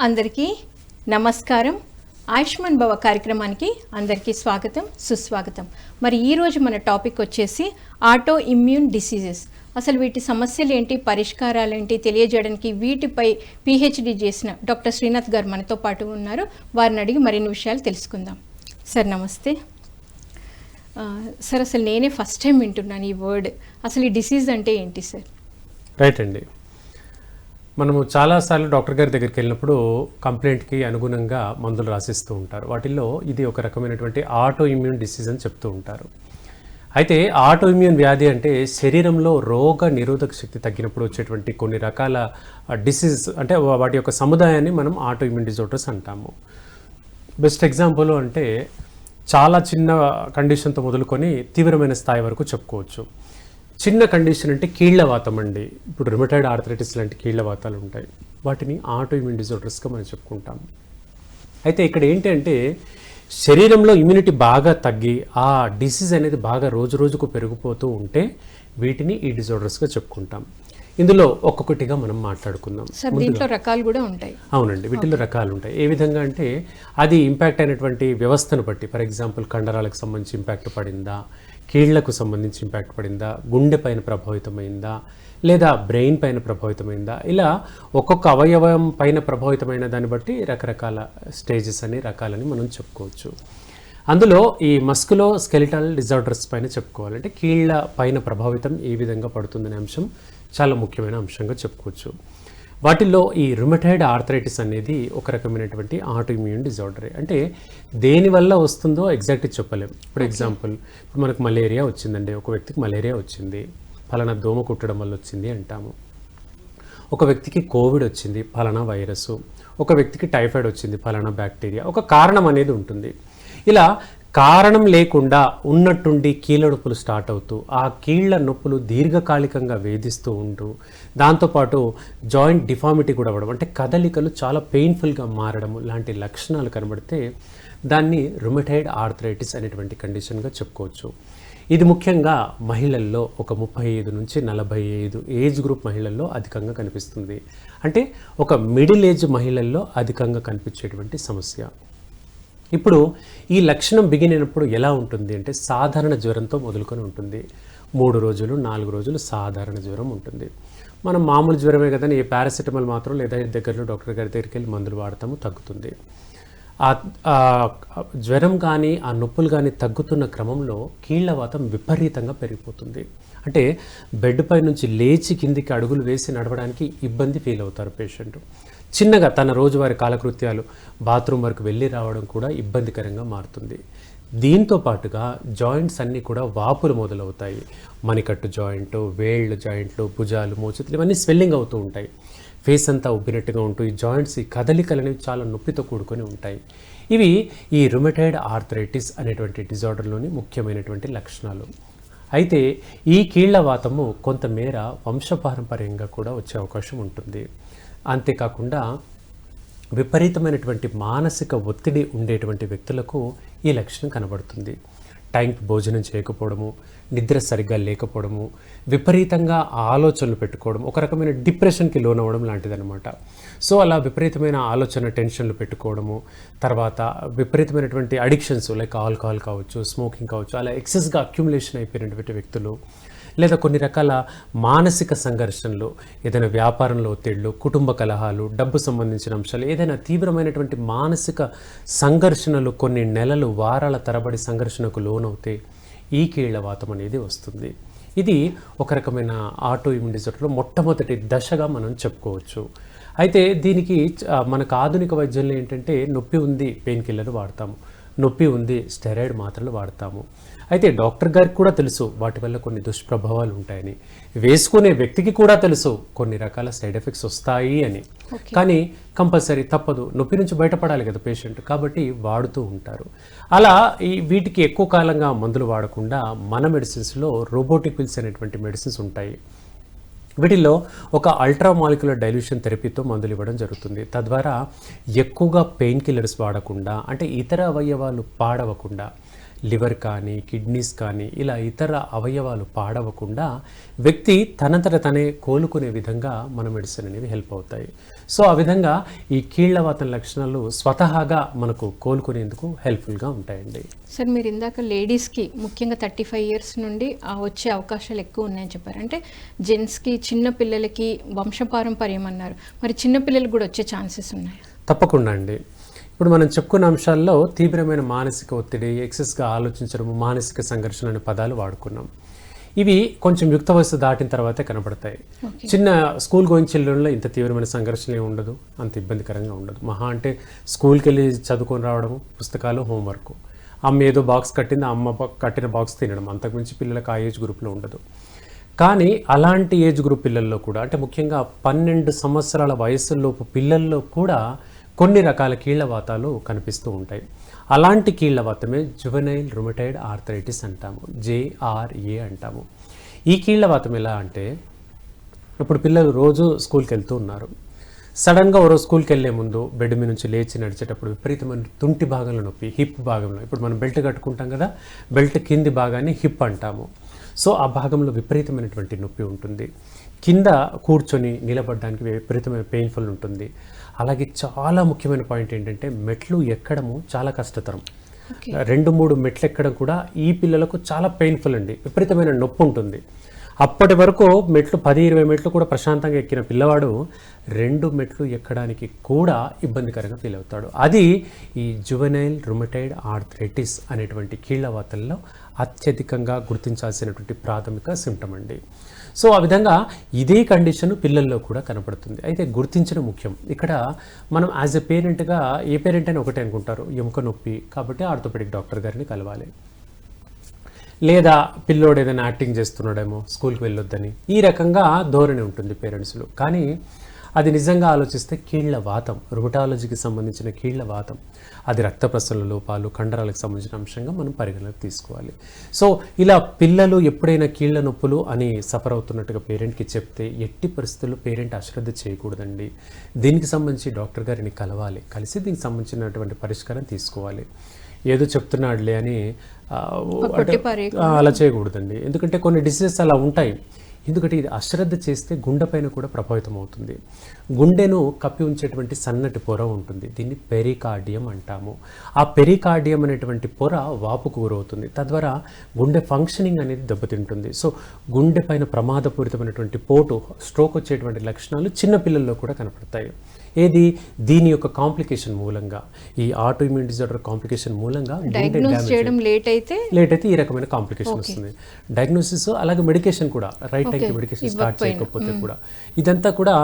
అందరికీ నమస్కారం. ఆయుష్మాన్ భవ కార్యక్రమానికి అందరికీ స్వాగతం, సుస్వాగతం. మరి ఈరోజు మన టాపిక్ వచ్చేసి ఆటో ఇమ్యూన్ డిసీజెస్. అసలు వీటి సమస్యలు ఏంటి, పరిష్కారాలు ఏంటి తెలియజేయడానికి వీటిపై పిహెచ్డి చేసిన డాక్టర్ శ్రీనాథ్ గారు మనతో పాటు ఉన్నారు. వారిని అడిగి మరిన్ని విషయాలు తెలుసుకుందాం. సార్ నమస్తే. సార్ అసలు నేనే ఫస్ట్ టైం వింటున్నాను ఈ వర్డ్. అసలు ఈ డిసీజ్ అంటే ఏంటి సార్? రైట్ అండి. మనము చాలాసార్లు డాక్టర్ గారి దగ్గరికి వెళ్ళినప్పుడు కంప్లైంట్కి అనుగుణంగా మందులు రాసిస్తూ ఉంటారు. వాటిల్లో ఇది ఒక రకమైనటువంటి ఆటో ఇమ్యూన్ డిసీజ్ అని చెప్తూ ఉంటారు. అయితే ఆటో ఇమ్యూన్ వ్యాధి అంటే శరీరంలో రోగ నిరోధక శక్తి తగ్గినప్పుడు వచ్చేటువంటి కొన్ని రకాల డిసీజ్, అంటే వాటి యొక్క సముదాయాన్ని మనం ఆటో ఇమ్యూన్ డిజార్డర్స్ అంటాము. బెస్ట్ ఎగ్జాంపుల్ అంటే చాలా చిన్న కండిషన్తో మొదలుకొని తీవ్రమైన స్థాయి వరకు చెప్పుకోవచ్చు. చిన్న కండిషన్ అంటే కీళ్లవాతం అండి. ఇప్పుడు రుమటాయిడ్ ఆర్థరైటిస్ లాంటి కీళ్లవాతాలు ఉంటాయి. వాటిని ఆటో ఇమ్యూన్ డిజార్డర్స్గా మనం చెప్పుకుంటాం. అయితే ఇక్కడ ఏంటి అంటే శరీరంలో ఇమ్యూనిటీ బాగా తగ్గి ఆ డిసీజ్ అనేది బాగా రోజు రోజుకు పెరిగిపోతూ ఉంటే వీటిని ఈ డిజార్డర్స్గా చెప్పుకుంటాం. ఇందులో ఒక్కొక్కటిగా మనం మాట్లాడుకుందాం. దీంట్లో రకాలు కూడా ఉంటాయి. అవునండి, వీటిలో రకాలు ఉంటాయి. ఏ విధంగా అంటే అది ఇంపాక్ట్ అయినటువంటి వ్యవస్థను బట్టి, ఫర్ ఎగ్జాంపుల్ కండరాలకు సంబంధించి ఇంపాక్ట్ పడిందా, కీళ్లకు సంబంధించి ఇంపాక్ట్ పడిందా, గుండె పైన ప్రభావితమైందా, లేదా బ్రెయిన్ పైన ప్రభావితమైందా, ఇలా ఒక్కొక్క అవయవం పైన ప్రభావితమైన దాన్ని బట్టి రకరకాల స్టేజెస్ అని రకాలని మనం చెప్పుకోవచ్చు. అందులో ఈ మస్కులో స్కెలిటల్ డిజార్డర్స్ పైన చెప్పుకోవాలంటే కీళ్ల పైన ప్రభావితం ఏ విధంగా పడుతుందనే అంశం చాలా ముఖ్యమైన అంశంగా చెప్పుకోవచ్చు. వాటిల్లో ఈ రుమటాయిడ్ ఆర్థరైటిస్ అనేది ఒక రకమైనటువంటి ఆటో ఇమ్యూన్ డిజార్డరే. అంటే దేనివల్ల వస్తుందో ఎగ్జాక్ట్గా చెప్పలేం. ఇప్పుడు ఎగ్జాంపుల్, ఇప్పుడు మనకు మలేరియా వచ్చిందండి, ఒక వ్యక్తికి మలేరియా వచ్చింది, ఫలానా దోమ కుట్టడం వల్ల వచ్చింది అంటాము. ఒక వ్యక్తికి కోవిడ్ వచ్చింది, ఫలానా వైరస్. ఒక వ్యక్తికి టైఫాయిడ్ వచ్చింది, ఫలానా బ్యాక్టీరియా. ఒక కారణం అనేది ఉంటుంది. ఇలా కారణం లేకుండా ఉన్నట్టుండి కీళ్ళ నొప్పులు స్టార్ట్ అవుతూ ఆ కీళ్ల నొప్పులు దీర్ఘకాలికంగా వేధిస్తూ ఉంటూ దాంతోపాటు జాయింట్ డిఫార్మిటీ కూడా అవ్వడం, అంటే కదలికలు చాలా పెయిన్ఫుల్గా మారడం లాంటి లక్షణాలు కనబడితే దాన్ని రుమటాయిడ్ ఆర్థరైటిస్ అనేటువంటి కండిషన్గా చెప్పుకోవచ్చు. ఇది ముఖ్యంగా మహిళల్లో ఒక 35 నుంచి 45 ఏజ్ గ్రూప్ మహిళల్లో అధికంగా కనిపిస్తుంది. అంటే ఒక మిడిల్ ఏజ్ మహిళల్లో అధికంగా కనిపించేటువంటి సమస్య. ఇప్పుడు ఈ లక్షణం బిగిన్ అయినప్పుడు ఎలా ఉంటుంది అంటే సాధారణ జ్వరంతో మొదలుకొని ఉంటుంది. 3 రోజులు 4 రోజులు సాధారణ జ్వరం ఉంటుంది. మనం మామూలు జ్వరమే కదని ఏ పారాసిటమాల్ మాత్రం లేదా దగ్గరలో డాక్టర్ గారి దగ్గరికి వెళ్ళి మందులు వాడతాము, తగ్గుతుంది. ఆ జ్వరం కానీ ఆ నొప్పులు కానీ తగ్గుతున్న క్రమంలో కీళ్లవాతం విపరీతంగా పెరిగిపోతుంది. అంటే బెడ్ పై నుంచి లేచి కిందికి అడుగులు వేసి నడవడానికి ఇబ్బంది ఫీల్ అవుతారు పేషెంట్. చిన్నగా తన రోజువారీ కాలకృత్యాలు బాత్రూమ్ వరకు వెళ్ళి రావడం కూడా ఇబ్బందికరంగా మారుతుంది. దీంతో పాటుగా జాయింట్స్ అన్నీ కూడా వాపులు మొదలవుతాయి. మణికట్టు జాయింట్, వేళ్ళ జాయింట్లు, భుజాలు, మోచేతులు ఇవన్నీ స్వెల్లింగ్ అవుతూ ఉంటాయి. ఫేస్ అంతా ఉబ్బినట్టుగా ఉంటూ ఈ జాయింట్స్, ఈ కదలికలు అనేవి చాలా నొప్పితో కూడుకొని ఉంటాయి. ఇవి ఈ రుమటాయిడ్ ఆర్థరైటిస్ అనేటువంటి డిజార్డర్లోని ముఖ్యమైనటువంటి లక్షణాలు. అయితే ఈ కీళ్లవాతము కొంతమేర వంశపారంపర్యంగా కూడా వచ్చే అవకాశం ఉంటుంది. అంతేకాకుండా విపరీతమైనటువంటి మానసిక ఒత్తిడి ఉండేటువంటి వ్యక్తులకు ఈ లక్షణం కనబడుతుంది. టైంకి భోజనం చేయకపోవడము, నిద్ర సరిగ్గా లేకపోవడము, విపరీతంగా ఆలోచనలు పెట్టుకోవడం, ఒక రకమైన డిప్రెషన్కి లోనవ్వడం లాంటిదన్నమాట. సో అలా విపరీతమైన ఆలోచన, టెన్షన్లు పెట్టుకోవడము, తర్వాత విపరీతమైనటువంటి అడిక్షన్స్ లైక్ ఆల్కహాల్ కావచ్చు, స్మోకింగ్ కావచ్చు, అలా ఎక్సెస్గా అక్యుములేషన్ అయిపోయినటువంటి వ్యక్తులు, లేదా కొన్ని రకాల మానసిక సంఘర్షణలు, ఏదైనా వ్యాపారంలో ఒత్తిళ్లు, కుటుంబ కలహాలు, డబ్బు సంబంధించిన అంశాలు, ఏదైనా తీవ్రమైనటువంటి మానసిక సంఘర్షణలు కొన్ని నెలలు, వారాల తరబడి సంఘర్షణకు లోనవుతే ఈ కీళ్లవాతం అనేది వస్తుంది. ఇది ఒక రకమైన ఆటో ఇమ్యూన్ డిజార్డర్లో మొట్టమొదటి దశగా మనం చెప్పుకోవచ్చు. అయితే దీనికి మనకు ఆధునిక వైద్యంలో ఏంటంటే నొప్పి ఉంది పెయిన్ కిల్లర్ వాడతాము, నొప్పి ఉంది స్టెరాయిడ్ మాత్రలు వాడతాము. అయితే డాక్టర్ గారికి కూడా తెలుసు వాటి వల్ల కొన్ని దుష్ప్రభావాలు ఉంటాయని, వేసుకునే వ్యక్తికి కూడా తెలుసు కొన్ని రకాల సైడ్ ఎఫెక్ట్స్ వస్తాయి అని. కానీ కంపల్సరీ తప్పదు, నొప్పి నుంచి బయటపడాలి కదా పేషెంట్, కాబట్టి వాడుతూ ఉంటారు. అలా వీటికి ఎక్కువ కాలంగా మందులు వాడకుండా మన మెడిసిన్స్లో రోబోటిక్ పిల్స్ అనేటువంటి మెడిసిన్స్ ఉంటాయి. వీటిల్లో ఒక అల్ట్రా మాలిక్యులర్ డైల్యూషన్ థెరపీతో మందులు ఇవ్వడం జరుగుతుంది. తద్వారా ఎక్కువగా పెయిన్ కిల్లర్స్ వాడకుండా, అంటే ఇతర అవయవాలు పాడవకుండా, లివర్ కానీ కిడ్నీస్ కానీ ఇలా ఇతర అవయవాలు పాడవకుండా వ్యక్తి తనంతట తనే కోలుకునే విధంగా మన మెడిసిన్ అనేవి హెల్ప్ అవుతాయి. సో ఆ విధంగా ఈ కీళ్లవాతం లక్షణాలు స్వతహాగా మనకు కోలుకునేందుకు హెల్ప్ఫుల్గా ఉంటాయండి. సార్, మీరు ఇందాక లేడీస్కి ముఖ్యంగా 35 ఇయర్స్ నుండి వచ్చే అవకాశాలు ఎక్కువ ఉన్నాయని చెప్పారు. అంటే జెంట్స్కి, చిన్న పిల్లలకి వంశపారంపర్యం అన్నారు. మరి చిన్న పిల్లలకు కూడా వచ్చే ఛాన్సెస్ ఉన్నాయి? తప్పకుండా అండి. ఇప్పుడు మనం చెప్పుకున్న అంశాల్లో తీవ్రమైన మానసిక ఒత్తిడి, ఎక్సెస్గా ఆలోచించడం, మానసిక సంఘర్షణ అనే పదాలు వాడుకున్నాం. ఇవి కొంచెం యుక్త వయసు దాటిన తర్వాతే కనపడతాయి. చిన్న స్కూల్ గోయింగ్ చిల్డ్రన్లో ఇంత తీవ్రమైన సంఘర్షణ ఏమి ఉండదు, అంత ఇబ్బందికరంగా ఉండదు. మహా అంటే స్కూల్కి వెళ్ళి చదువుకొని రావడము, పుస్తకాలు, హోంవర్క్, అమ్మ ఏదో బాక్స్ కట్టింది, అమ్మ కట్టిన బాక్స్ తినడం, అంతకుమించి పిల్లలకు ఆ ఏజ్ గ్రూప్లో ఉండదు. కానీ అలాంటి ఏజ్ గ్రూప్ పిల్లల్లో కూడా, అంటే ముఖ్యంగా 12 సంవత్సరాల వయసులోపు పిల్లల్లో కూడా కొన్ని రకాల కీళ్లవాతాలు కనిపిస్తూ ఉంటాయి. అలాంటి కీళ్లవాతమే జువెనైల్ రుమటైడ్ ఆర్థరైటిస్ అంటాము, JRA అంటాము. ఈ కీళ్లవాతం ఎలా అంటే, ఇప్పుడు పిల్లలు రోజు స్కూల్కి వెళ్తూ ఉన్నారు. సడన్గా ఓ రోజు స్కూల్కి వెళ్ళే ముందు బెడ్ మీద నుంచి లేచి నడిచేటప్పుడు విపరీతమైన తుంటి భాగంలో నొప్పి, హిప్ భాగంలో, ఇప్పుడు మనం బెల్ట్ కట్టుకుంటాం కదా, బెల్ట్ కింది భాగాన్ని హిప్ అంటాము. సో ఆ భాగంలో విపరీతమైనటువంటి నొప్పి ఉంటుంది. కింద కూర్చొని నిలబడడానికి విపరీతమైన పెయిన్ఫుల్ ఉంటుంది. అలాగే చాలా ముఖ్యమైన పాయింట్ ఏంటంటే, మెట్లు ఎక్కడము చాలా కష్టతరం. 2-3 మెట్లు ఎక్కడం కూడా ఈ పిల్లలకు చాలా పెయిన్ఫుల్ అండి, విపరీతమైన నొప్పి ఉంటుంది. అప్పటి వరకు మెట్లు 10-20 మెట్లు కూడా ప్రశాంతంగా ఎక్కిన పిల్లవాడు 2 మెట్లు ఎక్కడానికి కూడా ఇబ్బందికరంగా ఫీల్ అవుతాడు. అది ఈ జువెనైల్ రుమటైడ్ ఆర్థరైటిస్ అనేటువంటి కీళ్లవాతల్లో అత్యధికంగా గుర్తించాల్సినటువంటి ప్రాథమిక సిమ్టమ్ అండి. సో ఆ విధంగా ఇదే కండిషన్ పిల్లల్లో కూడా కనపడుతుంది. అయితే గుర్తించడం ముఖ్యం. ఇక్కడ మనం యాజ్ ఎ పేరెంట్గా, ఏ పేరెంట్ అయినా ఒకటే అనుకుంటారు, ఎముక నొప్పి కాబట్టి ఆర్థోపెడిక్ డాక్టర్ గారిని కలవాలి, లేదా పిల్లోడు ఏదైనా యాక్టింగ్ చేస్తున్నాడేమో స్కూల్కి వెళ్ళొద్దని, ఈ రకంగా ధోరణి ఉంటుంది పేరెంట్స్లో. కానీ అది నిజంగా ఆలోచిస్తే కీళ్లవాతం, రుమటాలజీకి సంబంధించిన కీళ్లవాతం, అది రక్త ప్రసరణ లోపాలు, కండరాలకు సంబంధించిన అంశంగా మనం పరిగణలోకి తీసుకోవాలి. సో ఇలా పిల్లలు ఎప్పుడైనా కీళ్ల నొప్పులు అని సఫర్ అవుతున్నట్టుగా పేరెంట్కి చెప్తే ఎట్టి పరిస్థితుల్లో పేరెంట్ అశ్రద్ధ చేయకూడదండి. దీనికి సంబంధించి డాక్టర్ గారిని కలవాలి, కలిసి దీనికి సంబంధించినటువంటి పరిష్కారం తీసుకోవాలి. ఏదో చెప్తున్నాడులే అని అలా చేయకూడదండి. ఎందుకంటే కొన్ని డిసీజెస్ అలా ఉంటాయి. ఎందుకంటే ఇది అశ్రద్ధ చేస్తే గుండె పైన కూడా ప్రభావితం అవుతుంది. గుండెను కప్పి ఉంచేటువంటి సన్నటి పొర ఉంటుంది, దీన్ని పెరికార్డియం అంటాము. ఆ పెరికార్డియం అనేటువంటి పొర వాపుకు గురవుతుంది, తద్వారా గుండె ఫంక్షనింగ్ అనేది దెబ్బతింటుంది. సో గుండె పైన ప్రమాదపూరితమైనటువంటి పోటు, స్ట్రోక్ వచ్చేటువంటి లక్షణాలు చిన్న పిల్లల్లో కూడా కనపడతాయి. ఏది దీని యొక్క కాంప్లికేషన్ మూలంగా, ఈ ఆటో ఇమ్యూన్ డిజార్డర్ కాంప్లికేషన్ మూలంగా లేట్ అయితే ఈ రకమైన కాంప్లికేషన్ వస్తుంది. డయాగ్నోసిస్ అలాగే మెడికేషన్ కూడా రైట్ టైంకి మెడికేషన్ స్టార్ట్ చేయకపోతే కూడా, ఇదంతా కూడా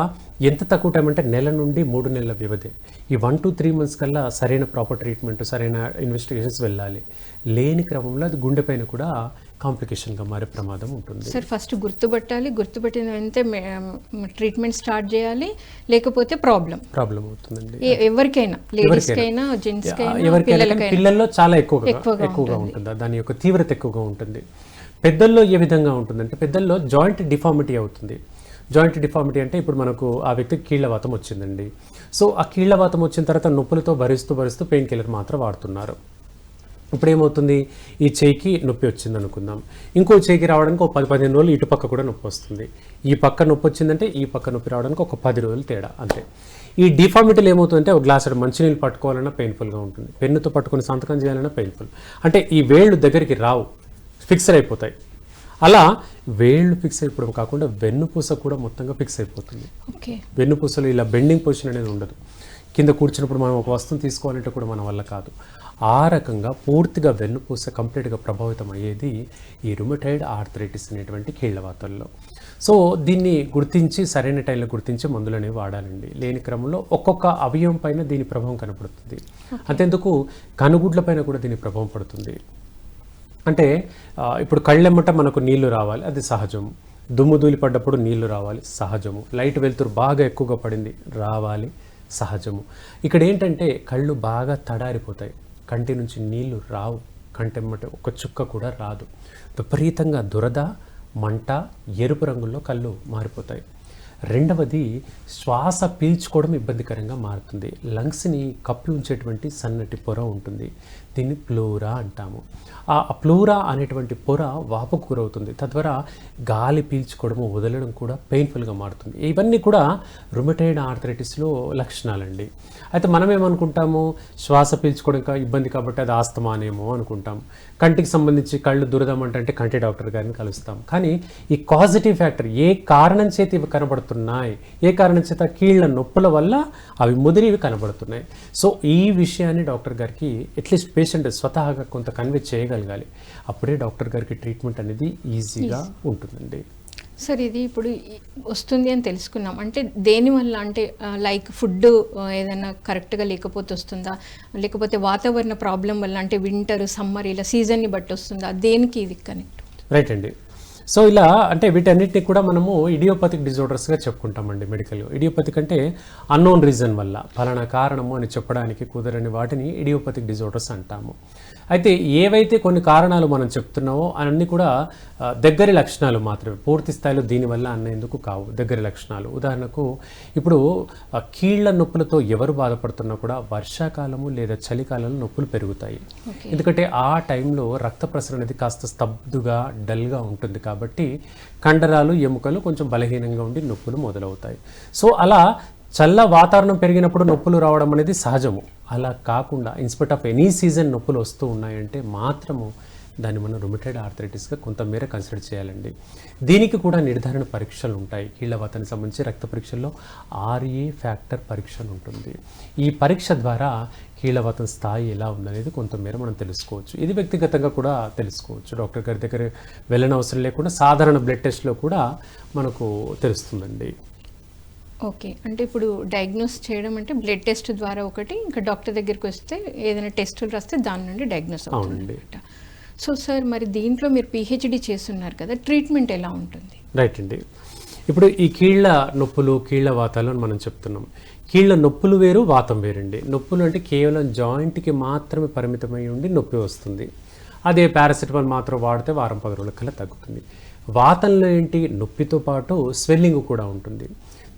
ఎంత తక్కువ టైం అంటే 1 నుండి 3 నెలల వ్యవధి. ఈ 1 to 3 months కల్లా సరైన ప్రాపర్ ట్రీట్మెంట్, సరైన ఇన్వెస్టిగేషన్స్ వెళ్ళాలి. లేని క్రమంలో అది గుండె పైన కూడా కాంప్లికేషన్గా మారే ప్రమాదం ఉంటుంది. సార్, ఫస్ట్ గుర్తుపట్టాలి, గుర్తుపట్టిన వెంటనే ట్రీట్మెంట్ స్టార్ట్ చేయాలి, లేకపోతే ప్రాబ్లం అవుతుందండి. ఎవరికైనా, లేడీస్కైనా, జెంట్స్కైనా, పిల్లల్లో చాలా ఎక్కువగా ఉంటుంది, దాని యొక్క తీవ్రత ఎక్కువగా ఉంటుంది. పెద్దల్లో ఏ విధంగా ఉంటుందంటే, పెద్దల్లో జాయింట్ డిఫార్మిటీ అవుతుంది. జాయింట్ డిఫార్మిటీ అంటే ఇప్పుడు మనకు ఆ వ్యక్తికి కీళ్లవాతం వచ్చిందండి. సో ఆ కీళ్లవాతం వచ్చిన తర్వాత నొప్పులతో భరిస్తూ పెయిన్ కిల్లర్ మాత్రం వాడుతున్నారు. ఇప్పుడు ఏమవుతుంది, ఈ చేయికి నొప్పి వచ్చింది అనుకుందాం, ఇంకో చేయికి రావడానికి ఒక 10-15 రోజులు ఇటు పక్క కూడా నొప్పి వస్తుంది. ఈ పక్క నొప్పి వచ్చిందంటే ఈ పక్క నొప్పి రావడానికి ఒక 10 రోజులు తేడా అంతే. ఈ డిఫార్మిటీలు ఏమవుతుందంటే, ఒక గ్లాసు మంచినీళ్ళు పట్టుకోవాలన్నా పెయిన్ఫుల్గా ఉంటుంది, పెన్నుతో పట్టుకుని సంతకం చేయాలన్నా పెయిన్ఫుల్. అంటే ఈ వేళ్ళు దగ్గరికి రావు, ఫిక్సర్ అయిపోతాయి. అలా వేళ్ళు ఫిక్స్ అయిపోవడం కాకుండా వెన్నుపూస కూడా మొత్తంగా ఫిక్స్ అయిపోతుంది. వెన్నుపూసలో ఇలా బెండింగ్ పొజిషన్ అనేది ఉండదు. కింద కూర్చున్నప్పుడు మనం ఒక వస్తువుని తీసుకోవాలంటే కూడా మన వల్ల కాదు. ఆ రకంగా పూర్తిగా వెన్నుపూస కంప్లీట్గా ప్రభావితం అయ్యేది ఈ రుమటైడ్ ఆర్థరైటిస్ అనేటువంటి కీళ్లవాతల్లో. సో దీన్ని గుర్తించి సరైన టైంలో గుర్తించి మందులు అనేవి వాడాలండి. లేని క్రమంలో ఒక్కొక్క అవయవం పైన దీని ప్రభావం కనపడుతుంది. అంతేందుకు కనుగుడ్ల పైన కూడా దీని ప్రభావం పడుతుంది. అంటే ఇప్పుడు కళ్ళెమ్మట మనకు నీళ్లు రావాలి, అది సహజము. దుమ్ము ధూళి పడ్డప్పుడు నీళ్లు రావాలి, సహజము. లైట్ వెలుతురు బాగా ఎక్కువగా పడింది, రావాలి, సహజము. ఇక్కడ ఏంటంటే కళ్ళు బాగా తడారిపోతాయి, కంటి నుంచి నీళ్లు రావు, కంటెమ్మట ఒక చుక్క కూడా రాదు. విపరీతంగా దురద, మంట, ఎరుపు రంగుల్లో కళ్ళు మారిపోతాయి. రెండవది, శ్వాస పీల్చుకోవడం ఇబ్బందికరంగా మారుతుంది. లంగ్స్ని కప్పి ఉంచేటువంటి సన్నటి పొర ఉంటుంది, దీన్ని ప్లూరా అంటాము. ఆ ప్లూరా అనేటువంటి పొర వాపుకు గురవుతుంది, తద్వారా గాలి పీల్చుకోవడము వదలడం కూడా పెయిన్ఫుల్గా మారుతుంది. ఇవన్నీ కూడా రుమటైడ్ ఆర్థరైటిస్లో లక్షణాలండి. అయితే మనం ఏమనుకుంటాము, శ్వాస పీల్చుకోవడం ఇబ్బంది కాబట్టి అది ఆస్తమానేమో అనుకుంటాం. కంటికి సంబంధించి కళ్ళు దురదమంటే కంటి డాక్టర్ గారిని కలుస్తాం. కానీ ఈ కాజిటివ్ ఫ్యాక్టర్, ఏ కారణం చేత ఇవి కనబడుతున్నాయి, ఏ కారణం చేత కీళ్ళ నొప్పుల వల్ల అవి ముదిరివి కనబడుతున్నాయి. సో ఈ విషయాన్ని డాక్టర్ గారికి అట్లీస్ట్ పేషెంట్ స్వతహాగా కొంత కన్వే చేయగలగాలి. అప్పుడే డాక్టర్ గారికి ట్రీట్మెంట్ అనేది ఈజీగా ఉంటుందండి. సార్ ఇది ఇప్పుడు వస్తుంది అని తెలుసుకున్నాం, అంటే దేనివల్ల, అంటే లైక్ ఫుడ్ ఏదైనా కరెక్ట్గా లేకపోతే వస్తుందా, లేకపోతే వాతావరణ ప్రాబ్లం వల్ల, అంటే వింటర్ సమ్మర్ ఇలా సీజన్ని బట్టి వస్తుందా, దేనికి ఇది కనెక్ట్? రైట్ అండి. సో ఇలా అంటే వీటన్నిటిని కూడా మనము ఇడియోపతిక్ డిజార్డర్స్గా చెప్పుకుంటామండి మెడికల్. ఇడియోపతిక్ అంటే అన్నోన్ రీజన్ వల్ల, ఫలానా కారణము అని చెప్పడానికి కుదరని వాటిని ఇడియోపతిక్ డిజార్డర్స్ అంటాము. అయితే ఏవైతే కొన్ని కారణాలు మనం చెప్తున్నామో అవన్నీ కూడా దగ్గరి లక్షణాలు మాత్రమే, పూర్తి స్థాయిలో దీనివల్ల అన్నేందుకు కావు, దగ్గరి లక్షణాలు. ఉదాహరణకు ఇప్పుడు కీళ్ల నొప్పులతో ఎవరు బాధపడుతున్నా కూడా వర్షాకాలము లేదా చలికాలంలో నొప్పులు పెరుగుతాయి. ఎందుకంటే ఆ టైంలో రక్త ప్రసరణ అనేది కాస్త స్తబ్దుగా డల్గా ఉంటుంది కాబట్టి కండరాలు ఎముకలు కొంచెం బలహీనంగా ఉండి నొప్పులు మొదలవుతాయి. సో అలా చల్ల వాతావరణం పెరిగినప్పుడు నొప్పులు రావడం అనేది సహజము. అలా కాకుండా ఇన్స్పైట్ ఆఫ్ ఎనీ సీజన్ నొప్పులు వస్తూ ఉన్నాయంటే మాత్రము దాన్ని మనం రుమటైడ్ ఆర్థరైటిస్గా కొంతమేర కన్సిడర్ చేయాలండి. దీనికి కూడా నిర్ధారణ పరీక్షలు ఉంటాయి. కీళ్ళవాతానికి సంబంధించి రక్త పరీక్షల్లో RA ఫ్యాక్టర్ పరీక్ష ఉంటుంది. ఈ పరీక్ష ద్వారా కీళ్ళవాతం స్థాయి ఎలా ఉందనేది కొంతమేర మనం తెలుసుకోవచ్చు. ఇది వ్యక్తిగతంగా కూడా తెలుసుకోవచ్చు. డాక్టర్ గారి దగ్గర వెళ్ళనవసరం లేకుండా సాధారణ బ్లడ్ టెస్ట్లో కూడా మనకు తెలుస్తుందండి. ఓకే, అంటే ఇప్పుడు డయాగ్నోస్ చేయడం అంటే బ్లడ్ టెస్ట్ ద్వారా ఒకటి, ఇంకా డాక్టర్ దగ్గరికి వస్తే ఏదైనా టెస్టులు రాస్తే దాని నుండి డయాగ్నోస్ అవుతుంది. సో సార్, మరి దీంట్లో మీరు PhD చేస్తున్నారు కదా, ట్రీట్మెంట్ ఎలా ఉంటుంది? రైట్ అండి. ఇప్పుడు ఈ కీళ్ళ నొప్పులు, కీళ్ళ వాతాలు అని మనం చెప్తున్నాం. కీళ్ళ నొప్పులు వేరు, వాతం వేరండి. నొప్పులు అంటే కేవలం జాయింట్కి మాత్రమే పరిమితమై ఉండి నొప్పి వస్తుంది. అదే పారాసిటమాల్ మాత్రం వాడితే వారం 10 రోజుల కల్లా తగ్గుతుంది. వాతంలో ఏంటి, నొప్పితో పాటు స్వెల్లింగ్ కూడా ఉంటుంది.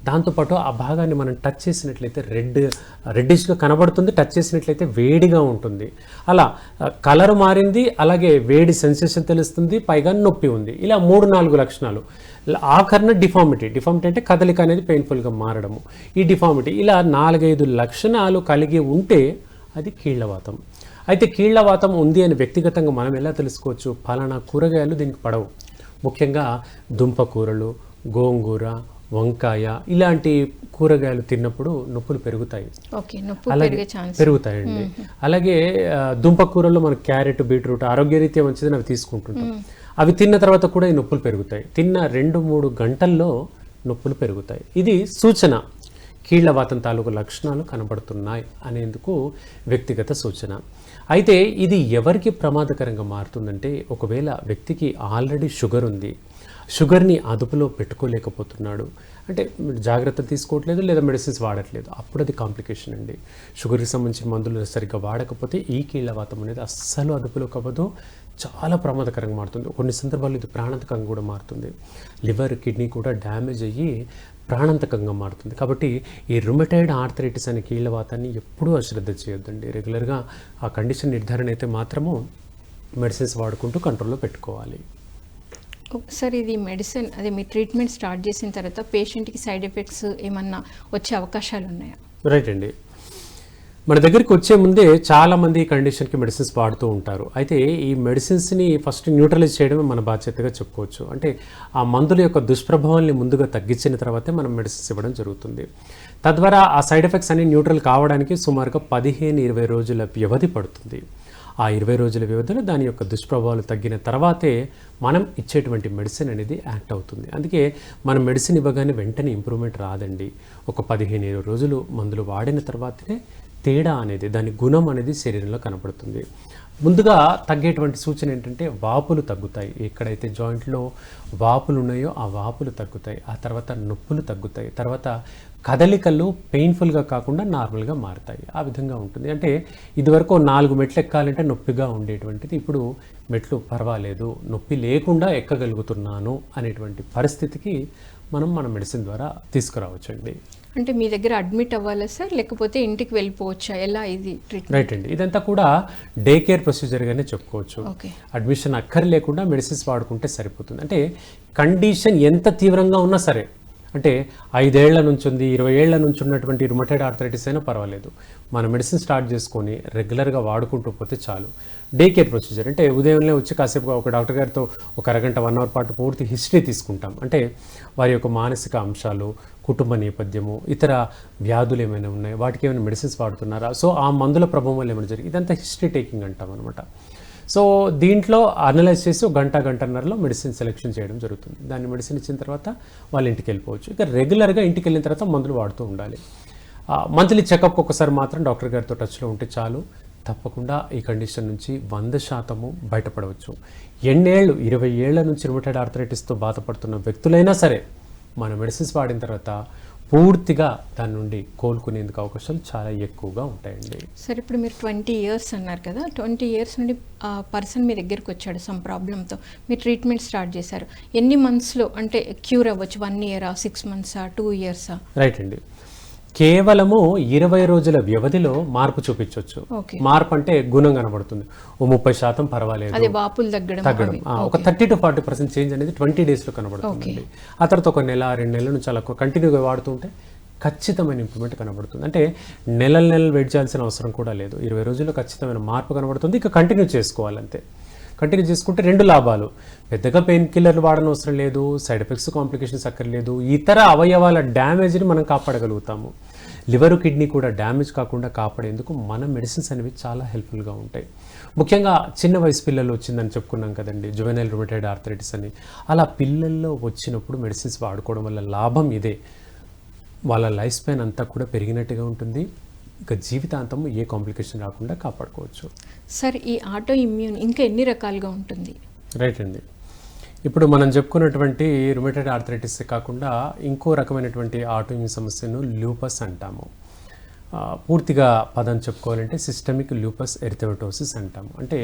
దాంతోపాటు ఆ భాగాన్ని మనం టచ్ చేసినట్లయితే రెడ్డిష్గా కనబడుతుంది, టచ్ చేసినట్లయితే వేడిగా ఉంటుంది. అలా కలర్ మారింది, అలాగే వేడి సెన్సేషన్ తెలుస్తుంది, పైగా నొప్పి ఉంది. ఇలా 3-4 లక్షణాలు. ఆఖరణ డిఫార్మిటీ అంటే కదలిక అనేది పెయిన్ఫుల్గా మారడము. ఈ డిఫార్మిటీ ఇలా 4-5 లక్షణాలు కలిగి ఉంటే అది కీళ్ళవాతం. అయితే కీళ్ళవాతం ఉంది అని వ్యక్తిగతంగా మనం ఎలా తెలుసుకోవచ్చు? ఫలానా కూరగాయలు దీనికి పడవు. ముఖ్యంగా దుంప కూరలు, గోంగూర, వంకాయ ఇలాంటి కూరగాయలు తిన్నప్పుడు నొప్పులు పెరుగుతాయి. పెరుగుతాయండి. అలాగే దుంపకూరల్లో మనకు క్యారెట్, బీట్రూట్ ఆరోగ్యరీత్యా మంచిదని అవి తీసుకుంటుంటాం. అవి తిన్న తర్వాత కూడా ఈ నొప్పులు పెరుగుతాయి. తిన్న 2-3 గంటల్లో నొప్పులు పెరుగుతాయి. ఇది సూచన, కీళ్ళవాతం తాలూకు లక్షణాలు కనబడుతున్నాయి అనేందుకు వ్యక్తిగత సూచన. అయితే ఇది ఎవరికి ప్రమాదకరంగా మారుతుందంటే, ఒకవేళ వ్యక్తికి ఆల్రెడీ షుగర్ ఉంది, షుగర్ని అదుపులో పెట్టుకోలేకపోతున్నాడు, అంటే జాగ్రత్తలు తీసుకోవట్లేదు లేదా మెడిసిన్స్ వాడట్లేదు, అప్పుడు అది కాంప్లికేషన్ అండి. షుగర్కి సంబంధించిన మందులు సరిగ్గా వాడకపోతే ఈ కీళ్ళవాతం అనేది అస్సలు అదుపులోకి అవ్వదు, చాలా ప్రమాదకరంగా మారుతుంది. కొన్ని సందర్భాల్లో ఇది ప్రాణాంతకంగా కూడా మారుతుంది. లివర్, కిడ్నీ కూడా డ్యామేజ్ అయ్యి ప్రాణాంతకంగా మారుతుంది. కాబట్టి ఈ రుమటైడ్ ఆర్థరైటిస్ అనే కీళ్ళవాతాన్ని ఎప్పుడూ అశ్రద్ధ చేయొద్దండి. రెగ్యులర్గా ఆ కండిషన్ నిర్ధారణ అయితే మాత్రము మెడిసిన్స్ వాడుకుంటూ కంట్రోల్లో పెట్టుకోవాలి. సార్, ఇది మెడిసిన్ అదే మీ ట్రీట్మెంట్ స్టార్ట్ చేసిన తర్వాత పేషెంట్కి సైడ్ ఎఫెక్ట్స్ ఏమన్నా వచ్చే అవకాశాలు ఉన్నాయా? రైట్ అండి. మన దగ్గరికి వచ్చే ముందే చాలామంది ఈ కండిషన్కి మెడిసిన్స్ వాడుతూ ఉంటారు. అయితే ఈ మెడిసిన్స్ని ఫస్ట్ న్యూట్రలైజ్ చేయడమే మన బాధ్యతగా చెప్పుకోవచ్చు. అంటే ఆ మందుల యొక్క దుష్ప్రభావాల్ని ముందుగా తగ్గించిన తర్వాతే మనం మెడిసిన్స్ ఇవ్వడం జరుగుతుంది. తద్వారా ఆ సైడ్ ఎఫెక్ట్స్ అన్ని న్యూట్రల్ కావడానికి సుమారుగా 15-20 రోజుల వ్యవధి పడుతుంది. ఆ 20 రోజుల వ్యవధిలో దాని యొక్క దుష్ప్రభావాలు తగ్గిన తర్వాతే మనం ఇచ్చేటువంటి మెడిసిన్ అనేది యాక్ట్ అవుతుంది. అందుకే మనం మెడిసిన్ ఇవ్వగానే వెంటనే ఇంప్రూవ్మెంట్ రాదండి. ఒక 15-20 రోజులు మందులు వాడిన తర్వాతనే తేడా అనేది, దాని గుణం అనేది శరీరంలో కనపడుతుంది. ముందుగా తగ్గేటువంటి సూచన ఏంటంటే వాపులు తగ్గుతాయి. ఎక్కడైతే జాయింట్లో వాపులు ఉన్నాయో ఆ వాపులు తగ్గుతాయి. ఆ తర్వాత నొప్పులు తగ్గుతాయి. తర్వాత కదలికలు పెయిన్ఫుల్గా కాకుండా నార్మల్గా మారుతాయి. ఆ విధంగా ఉంటుంది. అంటే ఇదివరకు 4 మెట్లు ఎక్కాలంటే నొప్పిగా ఉండేటువంటిది ఇప్పుడు మెట్లు పర్వాలేదు, నొప్పి లేకుండా ఎక్కగలుగుతున్నాను అనేటువంటి పరిస్థితికి మన మెడిసిన్ ద్వారా తీసుకురావచ్చండి. అంటే మీ దగ్గర అడ్మిట్ అవ్వాలా సార్, లేకపోతే ఇంటికి వెళ్ళిపోవచ్చా, ఎలా ఇది ట్రీట్మెంట్? రైట్ అండి, ఇదంతా కూడా డే కేర్ ప్రొసీజర్గానే చెప్పుకోవచ్చు. ఓకే. అడ్మిషన్ అక్కర్లేకుండా మెడిసిన్స్ వాడుకుంటే సరిపోతుంది. అంటే కండిషన్ ఎంత తీవ్రంగా ఉన్నా సరే, అంటే 5 ఏళ్ల నుంచి ఉంది, 20 ఏళ్ల నుంచి ఉన్నటువంటి రుమటైడ్ ఆర్థరైటిస్ అయినా పర్వాలేదు, మన మెడిసిన్ స్టార్ట్ చేసుకొని రెగ్యులర్గా వాడుకుంటూ పోతే చాలు. డే కేర్ ప్రొసీజర్ అంటే ఉదయంలో వచ్చి కాసేపు ఒక డాక్టర్ గారితో ఒక అరగంట 1 అవర్ పాటు పూర్తి హిస్టరీ తీసుకుంటాం. అంటే వారి యొక్క మానసిక అంశాలు, కుటుంబ నేపథ్యము, ఇతర వ్యాధులు ఏమైనా ఉన్నాయి, వాటికి ఏమైనా మెడిసిన్స్ వాడుతున్నారా, సో ఆ మందుల ప్రభావం వల్ల ఏమైనా జరిగింది, ఇదంతా హిస్టరీ టేకింగ్ అంటాం అనమాట. సో దీంట్లో అనలైజ్ చేసి ఒక గంటన్నరలో మెడిసిన్ సెలెక్షన్ చేయడం జరుగుతుంది. దాన్ని మెడిసిన్ ఇచ్చిన తర్వాత వాళ్ళ ఇంటికి వెళ్ళిపోవచ్చు. ఇక రెగ్యులర్గా ఇంటికి వెళ్ళిన తర్వాత మందులు వాడుతూ ఉండాలి. మంత్లీ చెకప్కి ఒకసారి మాత్రం డాక్టర్ గారితో టచ్లో ఉంటే చాలు, తప్పకుండా ఈ కండిషన్ నుంచి 100% బయటపడవచ్చు. ఎన్నేళ్ళు 20 ఏళ్ల నుంచి రుమటైడ్ ఆర్థరైటిస్తో బాధపడుతున్న వ్యక్తులైనా సరే మన మెడిసిన్స్ వాడిన తర్వాత పూర్తిగా దాని నుండి కోలుకునేందుకు అవకాశాలు చాలా ఎక్కువగా ఉంటాయండి. సార్ ఇప్పుడు మీరు 20 ఇయర్స్ అన్నారు కదా, 20 ఇయర్స్ నుండి ఆ పర్సన్ మీ దగ్గరికి వచ్చాడు సమ్ ప్రాబ్లంతో, మీరు ట్రీట్మెంట్ స్టార్ట్ చేశారు. ఎన్ని మంత్స్లో అంటే క్యూర్ అవ్వచ్చు? 1 ఇయరా, 6 మంత్సా, 2 ఇయర్సా? రైట్ అండి, కేవలము 20 రోజుల వ్యవధిలో మార్పు చూపించవచ్చు. మార్పు అంటే గుణం కనబడుతుంది, ఓ 30% పర్వాలేదు, అదే వాపులు తగ్గడం, ఒక 30 to 40% చేంజ్ అనేది 20 డేస్లో కనబడుతుంది. ఆ తర్వాత ఒక నెల 2 నెలల నుంచి అలా కంటిన్యూగా వాడుతుంటే ఖచ్చితమైన ఇంప్రూవ్మెంట్ కనబడుతుంది. అంటే నెలలు వెయిట్ చేయాల్సిన అవసరం కూడా లేదు, 20 రోజుల్లో ఖచ్చితమైన మార్పు కనబడుతుంది. ఇక కంటిన్యూ చేసుకోవాలంతే. కంటిన్యూ చేసుకుంటే 2 లాభాలు, పెద్దగా పెయిన్ కిల్లర్లు వాడని అవసరం లేదు, సైడ్ ఎఫెక్ట్స్ కాంప్లికేషన్స్ అక్కర్లేదు, ఇతర అవయవాల డ్యామేజ్ని మనం కాపాడగలుగుతాము. లివర్ కిడ్నీ కూడా డ్యామేజ్ కాకుండా కాపాడేందుకు మన మెడిసిన్స్ అనేవి చాలా హెల్ప్ఫుల్గా ఉంటాయి. ముఖ్యంగా చిన్న వయసు పిల్లలు వచ్చిందని చెప్పుకున్నాం కదండి, జువెనైల్ రుమటైడ్ ఆర్థరైటిస్ అని. అలా పిల్లల్లో వచ్చినప్పుడు మెడిసిన్స్ వాడుకోవడం వల్ల లాభం ఇదే, వాళ్ళ లైఫ్ స్పాన్ అంతా కూడా పెరిగినట్టుగా ఉంటుంది, ఇక జీవితాంతం ఏ కాంప్లికేషన్ రాకుండా కాపాడుకోవచ్చు. సార్ ఈ ఆటో ఇమ్యూన్ ఇంకా ఎన్ని రకాలుగా ఉంటుంది? రైట్ అండి, ఇప్పుడు మనం చెప్పుకున్నటువంటి రుమటైడ్ ఆర్థరైటిస్ కాకుండా ఇంకో రకమైనటువంటి ఆటో ఇమ్యూన్ సమస్యను లూపస్ అంటాము. పూర్తిగా పదం చెప్పుకోవాలంటే సిస్టమిక్ లూపస్ ఎరిథెమటోసిస్ అంటాము. అంటే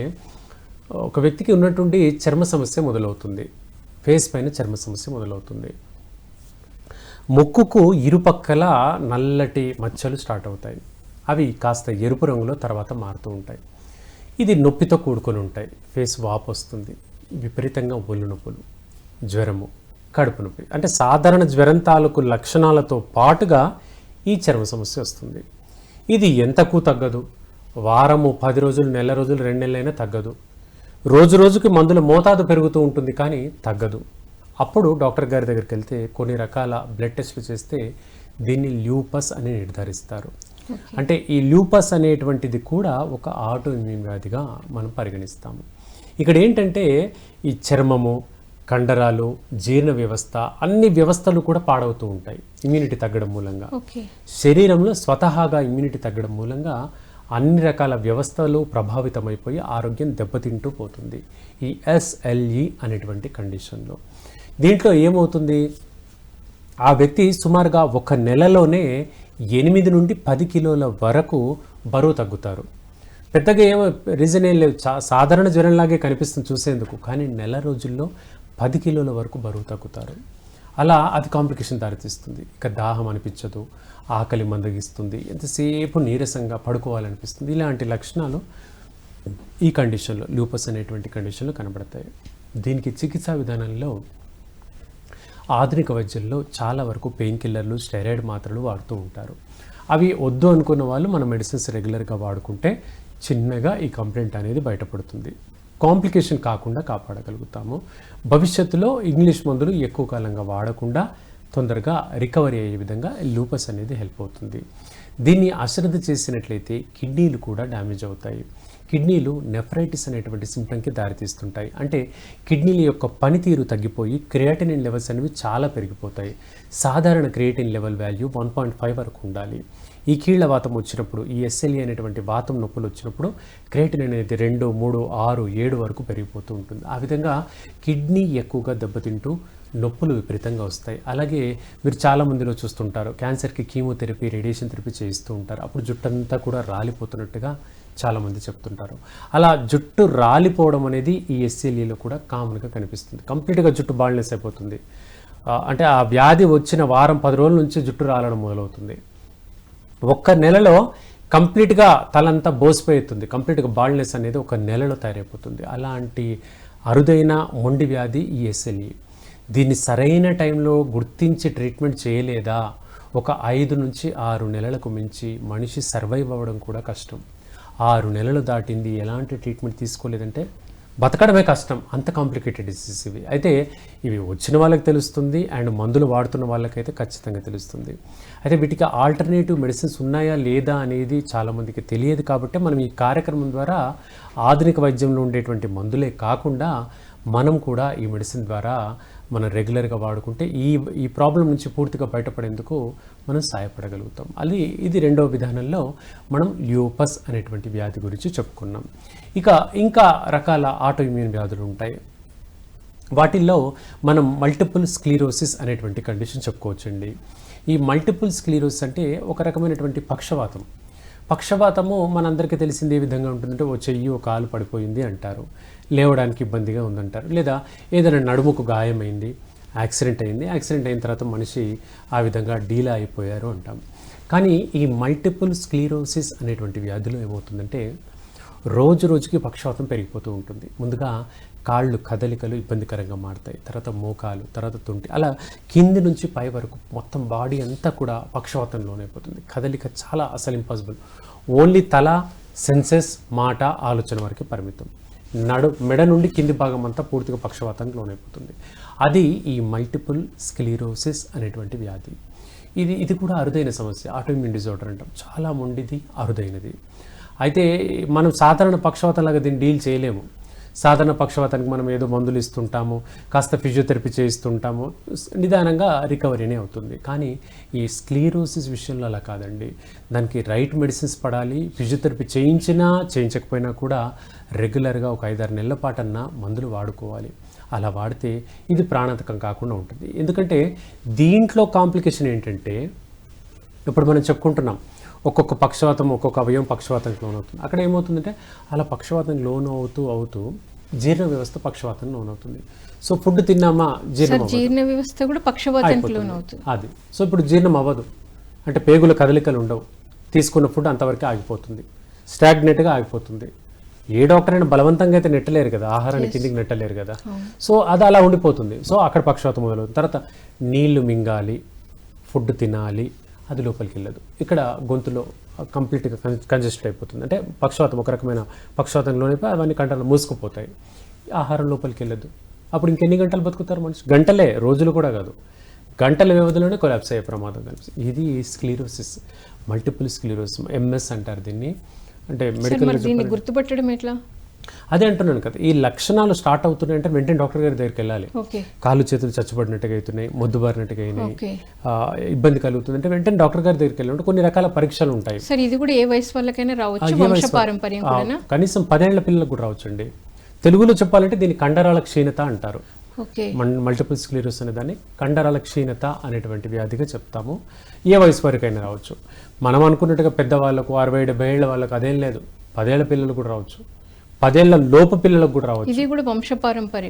ఒక వ్యక్తికి ఉన్నటువంటి చర్మ సమస్య మొదలవుతుంది, ఫేస్ పైన చర్మ సమస్య మొదలవుతుంది, ముక్కుకు ఇరుపక్కల నల్లటి మచ్చలు స్టార్ట్ అవుతాయి, అవి కాస్త ఎరుపు రంగులో తర్వాత మారుతూ ఉంటాయి. ఇది నొప్పితో కూడుకొని ఉంటాయి, ఫేస్ వాపు వస్తుంది, విపరీతంగా ఒళ్ళు నొప్పులు, జ్వరము, కడుపు నొప్పి, అంటే సాధారణ జ్వరం తాలూకు లక్షణాలతో పాటుగా ఈ చర్మ సమస్య వస్తుంది. ఇది ఎంతకు తగ్గదు, వారము, 10 రోజులు, నెల రోజులు, 2 నెలలైనా తగ్గదు. రోజు రోజుకి మందుల మోతాదు పెరుగుతూ ఉంటుంది కానీ తగ్గదు. అప్పుడు డాక్టర్ గారి దగ్గరికి వెళ్తే కొన్ని రకాల బ్లడ్ టెస్టులు చేస్తే దీన్ని ల్యూపస్ అని నిర్ధారిస్తారు. అంటే ఈ ల్యూపస్ అనేటువంటిది కూడా ఒక ఆటో ఇమ్యూన్ వ్యాధిగా మనం పరిగణిస్తాము. ఇక్కడ ఏంటంటే ఈ చర్మము, కండరాలు, జీర్ణ వ్యవస్థ, అన్ని వ్యవస్థలు కూడా పాడవుతూ ఉంటాయి ఇమ్యూనిటీ తగ్గడం మూలంగా. శరీరంలో స్వతహాగా ఇమ్యూనిటీ తగ్గడం మూలంగా అన్ని రకాల వ్యవస్థలు ప్రభావితమైపోయి ఆరోగ్యం దెబ్బతింటూ పోతుంది ఈ SLE అనేటువంటి కండిషన్లో. దీంట్లో ఏమవుతుంది, ఆ వ్యక్తి సుమారుగా 1 నెలలోనే 8 నుండి 10 కిలోల వరకు బరువు తగ్గుతారు. పెద్దగా ఏమో రీజన్ ఏం లేదు, సాధారణ జ్వరంలాగే కనిపిస్తుంది చూసేందుకు, కానీ నెల రోజుల్లో 10 కిలోల వరకు బరువు తగ్గుతారు. అలా అది కాంప్లికేషన్ దారితీస్తుంది. ఇక దాహం అనిపించదు, ఆకలి మందగిస్తుంది, ఎంతసేపు నీరసంగా పడుకోవాలనిపిస్తుంది. ఇలాంటి లక్షణాలు ఈ కండిషన్లో, లూపస్ అనేటువంటి కండిషన్లో కనబడతాయి. దీనికి చికిత్సా విధానంలో ఆధునిక వైద్యంలో చాలా వరకు పెయిన్ కిల్లర్లు, స్టెరాయిడ్ మాత్రలు వాడుతూ ఉంటారు. అవి వద్దు అనుకున్న వాళ్ళు మన మెడిసిన్స్ రెగ్యులర్గా వాడుకుంటే చిన్నగా ఈ కంప్లైంట్ అనేది బయటపడుతుంది, కాంప్లికేషన్ కాకుండా కాపాడగలుగుతాము. భవిష్యత్తులో ఇంగ్లీష్ మందులు ఎక్కువ కాలంగా వాడకుండా తొందరగా రికవరీ అయ్యే విధంగా లూపస్ అనేది హెల్ప్ అవుతుంది. దీన్ని అశ్రద్ధ చేసినట్లయితే కిడ్నీలు కూడా డ్యామేజ్ అవుతాయి. కిడ్నీలు నెఫ్రైటిస్ అనేటువంటి సిమ్టమ్కి దారితీస్తుంటాయి. అంటే కిడ్నీల యొక్క పనితీరు తగ్గిపోయి క్రియాటినిన్ లెవెల్స్ అనేవి చాలా పెరిగిపోతాయి. సాధారణ క్రియాటిన్ లెవెల్ వాల్యూ 1.5 వరకు ఉండాలి. ఈ కీళ్ల వాతం వచ్చినప్పుడు, ఈ SLE అనేటువంటి వాతం నొప్పులు వచ్చినప్పుడు క్రియాటినిన్ అనేది 2, 3, 6, 7 వరకు పెరిగిపోతూ ఉంటుంది. ఆ విధంగా కిడ్నీ ఎక్కువగా దెబ్బతింటూ నొప్పులు విపరీతంగా వస్తాయి. అలాగే మీరు చాలా మందిలో చూస్తుంటారు, క్యాన్సర్కి కీమోథెరపీ, రేడియేషన్ థెరపీ చేయిస్తూ ఉంటారు. అప్పుడు జుట్టంతా కూడా రాలిపోతున్నట్టుగా చాలామంది చెప్తుంటారు. అలా జుట్టు రాలిపోవడం అనేది ఈ SLEలో కూడా కామన్గా కనిపిస్తుంది. కంప్లీట్గా జుట్టు బాల్నెస్ అయిపోతుంది. అంటే ఆ వ్యాధి వచ్చిన వారం 10 రోజుల నుంచి జుట్టు రాలడం మొదలవుతుంది. ఒక్క నెలలో కంప్లీట్గా తలంతా బోసిపోతుంది, కంప్లీట్గా బాల్డ్నెస్ అనేది ఒక నెలలో తయారైపోతుంది. అలాంటి అరుదైన మొండి వ్యాధి ఈ SLE. దీన్ని సరైన టైంలో గుర్తించి ట్రీట్మెంట్ చేయలేదా ఒక 5 నుంచి 6 నెలలకు మించి మనిషి సర్వైవ్ అవ్వడం కూడా కష్టం. 6 నెలలు దాటింది, ఎలాంటి ట్రీట్మెంట్ తీసుకోలేదంటే బతకడమే కష్టం. అంత కాంప్లికేటెడ్ డిసీజ్ ఇవి. అయితే ఇవి వచ్చిన వాళ్ళకి తెలుస్తుంది, అండ్ మందులు వాడుతున్న వాళ్ళకైతే ఖచ్చితంగా తెలుస్తుంది. అయితే వీటికి ఆల్టర్నేటివ్ మెడిసిన్స్ ఉన్నాయా లేదా అనేది చాలామందికి తెలియదు. కాబట్టి మనం ఈ కార్యక్రమం ద్వారా ఆధునిక వైద్యంలో ఉండేటువంటి మందులే కాకుండా మనం కూడా ఈ మెడిసిన్ ద్వారా మనం రెగ్యులర్గా వాడుకుంటే ఈ ప్రాబ్లం నుంచి పూర్తిగా బయటపడేందుకు మనం సహాయపడగలుగుతాం. ఇది రెండవ విధానంలో మనం ల్యూపస్ అనేటువంటి వ్యాధి గురించి చెప్పుకున్నాం. ఇంకా రకాల ఆటో ఇమ్యూన్ వ్యాధులు ఉంటాయి. వాటిల్లో మనం మల్టిపుల్ స్క్లీరోసిస్ అనేటువంటి కండిషన్ చెప్పుకోవచ్చండి. ఈ మల్టిపుల్ స్క్లీరోసిస్ అంటే ఒక రకమైనటువంటి పక్షవాతము మనందరికీ తెలిసింది ఏ విధంగా ఉంటుందంటే ఓ చెయ్యి ఒక కాలు పడిపోయింది అంటారు, లేవడానికి ఇబ్బందిగా ఉందంటారు, లేదా ఏదైనా నడుముకు గాయమైంది, యాక్సిడెంట్ అయిన తర్వాత మనిషి ఆ విధంగా డీలా అయిపోయారు అంటాం. కానీ ఈ మల్టిపుల్ స్క్లీరోసిస్ అనేటువంటి వ్యాధిలో ఏమవుతుందంటే రోజుకి పక్షవాతం పెరిగిపోతూ ఉంటుంది. ముందుగా కాళ్ళు కదలికలు ఇబ్బందికరంగా మారుతాయి, తర్వాత మోకాలు, తర్వాత తుంటి, అలా కింది నుంచి పై వరకు మొత్తం బాడీ అంతా కూడా పక్షవాతం లోనైపోతుంది. కదలిక చాలా అసలు ఇంపాసిబుల్. ఓన్లీ తల, సెన్సెస్, మాట, ఆలోచన వరకు పరిమితం. మెడ నుండి కింది భాగం అంతా పూర్తిగా పక్షవాతానికి లోనైపోతుంది. అది ఈ మల్టిపుల్ స్క్లీరోసిస్ అనేటువంటి వ్యాధి. ఇది కూడా అరుదైన సమస్య. ఆటోఇమ్యూన్ డిజార్డర్ అంటాం. చాలా మొండిది, అరుదైనది. అయితే మనం సాధారణ పక్షవాతంలాగా దీన్ని డీల్ చేయలేము. సాధారణ పక్షవాతానికి మనం ఏదో మందులు ఇస్తుంటాము, కాస్త ఫిజియోథెరపీ చేయిస్తుంటాము, నిదానంగా రికవరీనే అవుతుంది. కానీ ఈ స్క్లీరోసిస్ విషయంలో అలా కాదండి. దానికి రైట్ మెడిసిన్స్ పడాలి. ఫిజియోథెరపీ చేయించకపోయినా కూడా రెగ్యులర్గా ఒక 5-6 నెలల పాటన్నా మందులు వాడుకోవాలి. అలా వాడితే ఇది ప్రాణాంతకం కాకుండా ఉంటుంది. ఎందుకంటే దీంట్లో కాంప్లికేషన్ ఏంటంటే, ఇప్పుడు మనం చెప్పుకుంటున్నాం ఒక్కొక్క పక్షవాతం, ఒక్కొక్క అవయవం పక్షవాతానికి లోనవుతుంది. అక్కడ ఏమవుతుందంటే అలా పక్షవాతం లోన్ అవుతూ జీర్ణ వ్యవస్థ పక్షవాతం లోనవుతుంది. సో ఫుడ్ తిన్నామా జీర్ణ వ్యవస్థ కూడా పక్షవాతానికి లోనవుతుంది. అది సో ఇప్పుడు జీర్ణం అవ్వదు, అంటే పేగుల కదలికలు ఉండవు, తీసుకున్న ఫుడ్ అంతవరకు ఆగిపోతుంది, స్టాగ్నెట్గా ఆగిపోతుంది. ఏ డాక్టర్ అయినా బలవంతంగా అయితే నెట్టలేరు కదా, ఆహారాన్ని కిందికి నెట్టలేరు కదా. సో అది అలా ఉండిపోతుంది. సో అక్కడ పక్షవాతం మొదలవుతుంది. తర్వాత నీళ్లు మింగాలి, ఫుడ్ తినాలి, అది లోపలికి వెళ్ళదు. ఇక్కడ గొంతులో కంప్లీట్గా కంజెస్టెడ్ అయిపోతుంది. అంటే పక్షవాతం, ఒక రకమైన పక్షవాతంలోనే అవన్నీ కంటలు మూసుకుపోతాయి, ఆహారం లోపలికి వెళ్ళదు. అప్పుడు ఇంకెన్ని గంటలు బతుకుతారు మనిషి? గంటలే, రోజులు కూడా కాదు, గంటల వ్యవధిలోనే కొలాప్స్ అయ్యే ప్రమాదం కనిపిస్తుంది. ఇది స్క్లీరోసిస్, మల్టిపుల్ స్క్లీరోసిస్, MS అంటారు దీన్ని. అంటే మెడికల్ గుర్తుపట్టడం ఎట్లా? అదే అంటున్నాను కదా, ఈ లక్షణాలు స్టార్ట్ అవుతున్నాయి అంటే వెంటనే డాక్టర్ గారి దగ్గరికి వెళ్ళాలి. కాళ్ళు చేతులు చచ్చుబడినట్టుగా అవుతున్నాయి, మొద్దుబారినట్టుగా అయినాయి, ఇబ్బంది కలుగుతుంది అంటే వెంటనే డాక్టర్ గారి దగ్గరికి వెళ్ళాలంటే కొన్ని రకాల పరీక్షలు ఉంటాయి. సార్ ఇది కూడా ఏ వయసు వాళ్ళకైనా రావచ్చు, వంశపారంపర్యం కూడా? కనీసం 10 ఏళ్ల పిల్లలకు కూడా రావచ్చండి. తెలుగులో చెప్పాలంటే దీన్ని కండరాల క్షీణత అంటారు. మల్టిపుల్ స్క్లీరోసిస్ అనే దాన్ని కండరాల క్షీణత అనేటువంటి వ్యాధిగా చెప్తాము. ఏ వయసు వరకైనా రావచ్చు. మనం అనుకున్నట్టుగా పెద్దవాళ్ళకు 60-70 ఏళ్ల వాళ్ళకు అదేం లేదు, 10 ఏళ్ల పిల్లలు కూడా రావచ్చు, 10 ఏళ్ల లోపు పిల్లలకు కూడా రావచ్చు. ఇది కూడా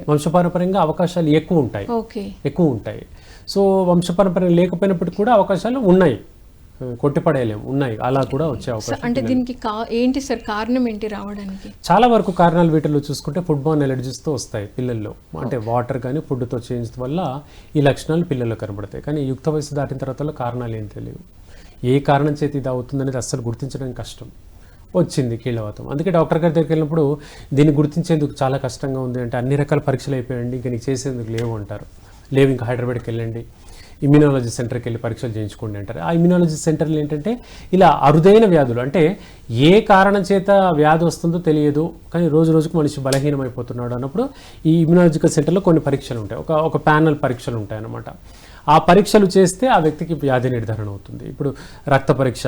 వంశపారంపర్యంగా అవకాశాలు ఎక్కువ ఉంటాయి. సో వంశపారంపర్యం లేకపోయినప్పటికీ కూడా అవకాశాలు ఉన్నాయి, కొట్టిపడేయలేము, ఉన్నాయి, అలా కూడా వచ్చే అవకాశం. అంటే దీనికి ఏంటి సార్ కారణం ఏంటి రావడానికి? చాలా వరకు కారణాలు వీటిలో చూసుకుంటే ఫుడ్ బార్న్ ఎలర్జీస్తో వస్తాయి పిల్లల్లో. అంటే వాటర్ కానీ ఫుడ్తో చేంజ్ వల్ల ఈ లక్షణాలు పిల్లల్లో కనబడతాయి. కానీ యుక్త వయసు దాటిన తర్వాత కారణాలు ఏం తెలియవు. ఏ కారణం చేతి ఇది అవుతుందనేది అస్సలు గుర్తించడం కష్టం. వచ్చింది కీళ్ళవాతం, అందుకే డాక్టర్ గారి దగ్గరికి వెళ్ళినప్పుడు దీన్ని గుర్తించేందుకు చాలా కష్టంగా ఉంది అంటే అన్ని రకాల పరీక్షలు అయిపోయండి, ఇంకా నీకు చేసేందుకు లేవు అంటారు. లేవు, ఇంకా హైదరాబాద్కి వెళ్ళండి, ఇమ్యూనాలజీ సెంటర్కి వెళ్ళి పరీక్షలు చేయించుకోండి అంటారు. ఆ ఇమ్యూనాలజీ సెంటర్లు ఏంటంటే ఇలా అరుదైన వ్యాధులు, అంటే ఏ కారణం చేత వ్యాధి వస్తుందో తెలియదు కానీ రోజుకు మనిషి బలహీనమైపోతున్నాడు అన్నప్పుడు ఈ ఇమ్యూనాలజికల్ సెంటర్లో కొన్ని పరీక్షలు ఉంటాయి, ఒక ప్యానల్ పరీక్షలు ఉంటాయి అన్నమాట. ఆ పరీక్షలు చేస్తే ఆ వ్యక్తికి వ్యాధి నిర్ధారణ అవుతుంది. ఇప్పుడు రక్త పరీక్ష,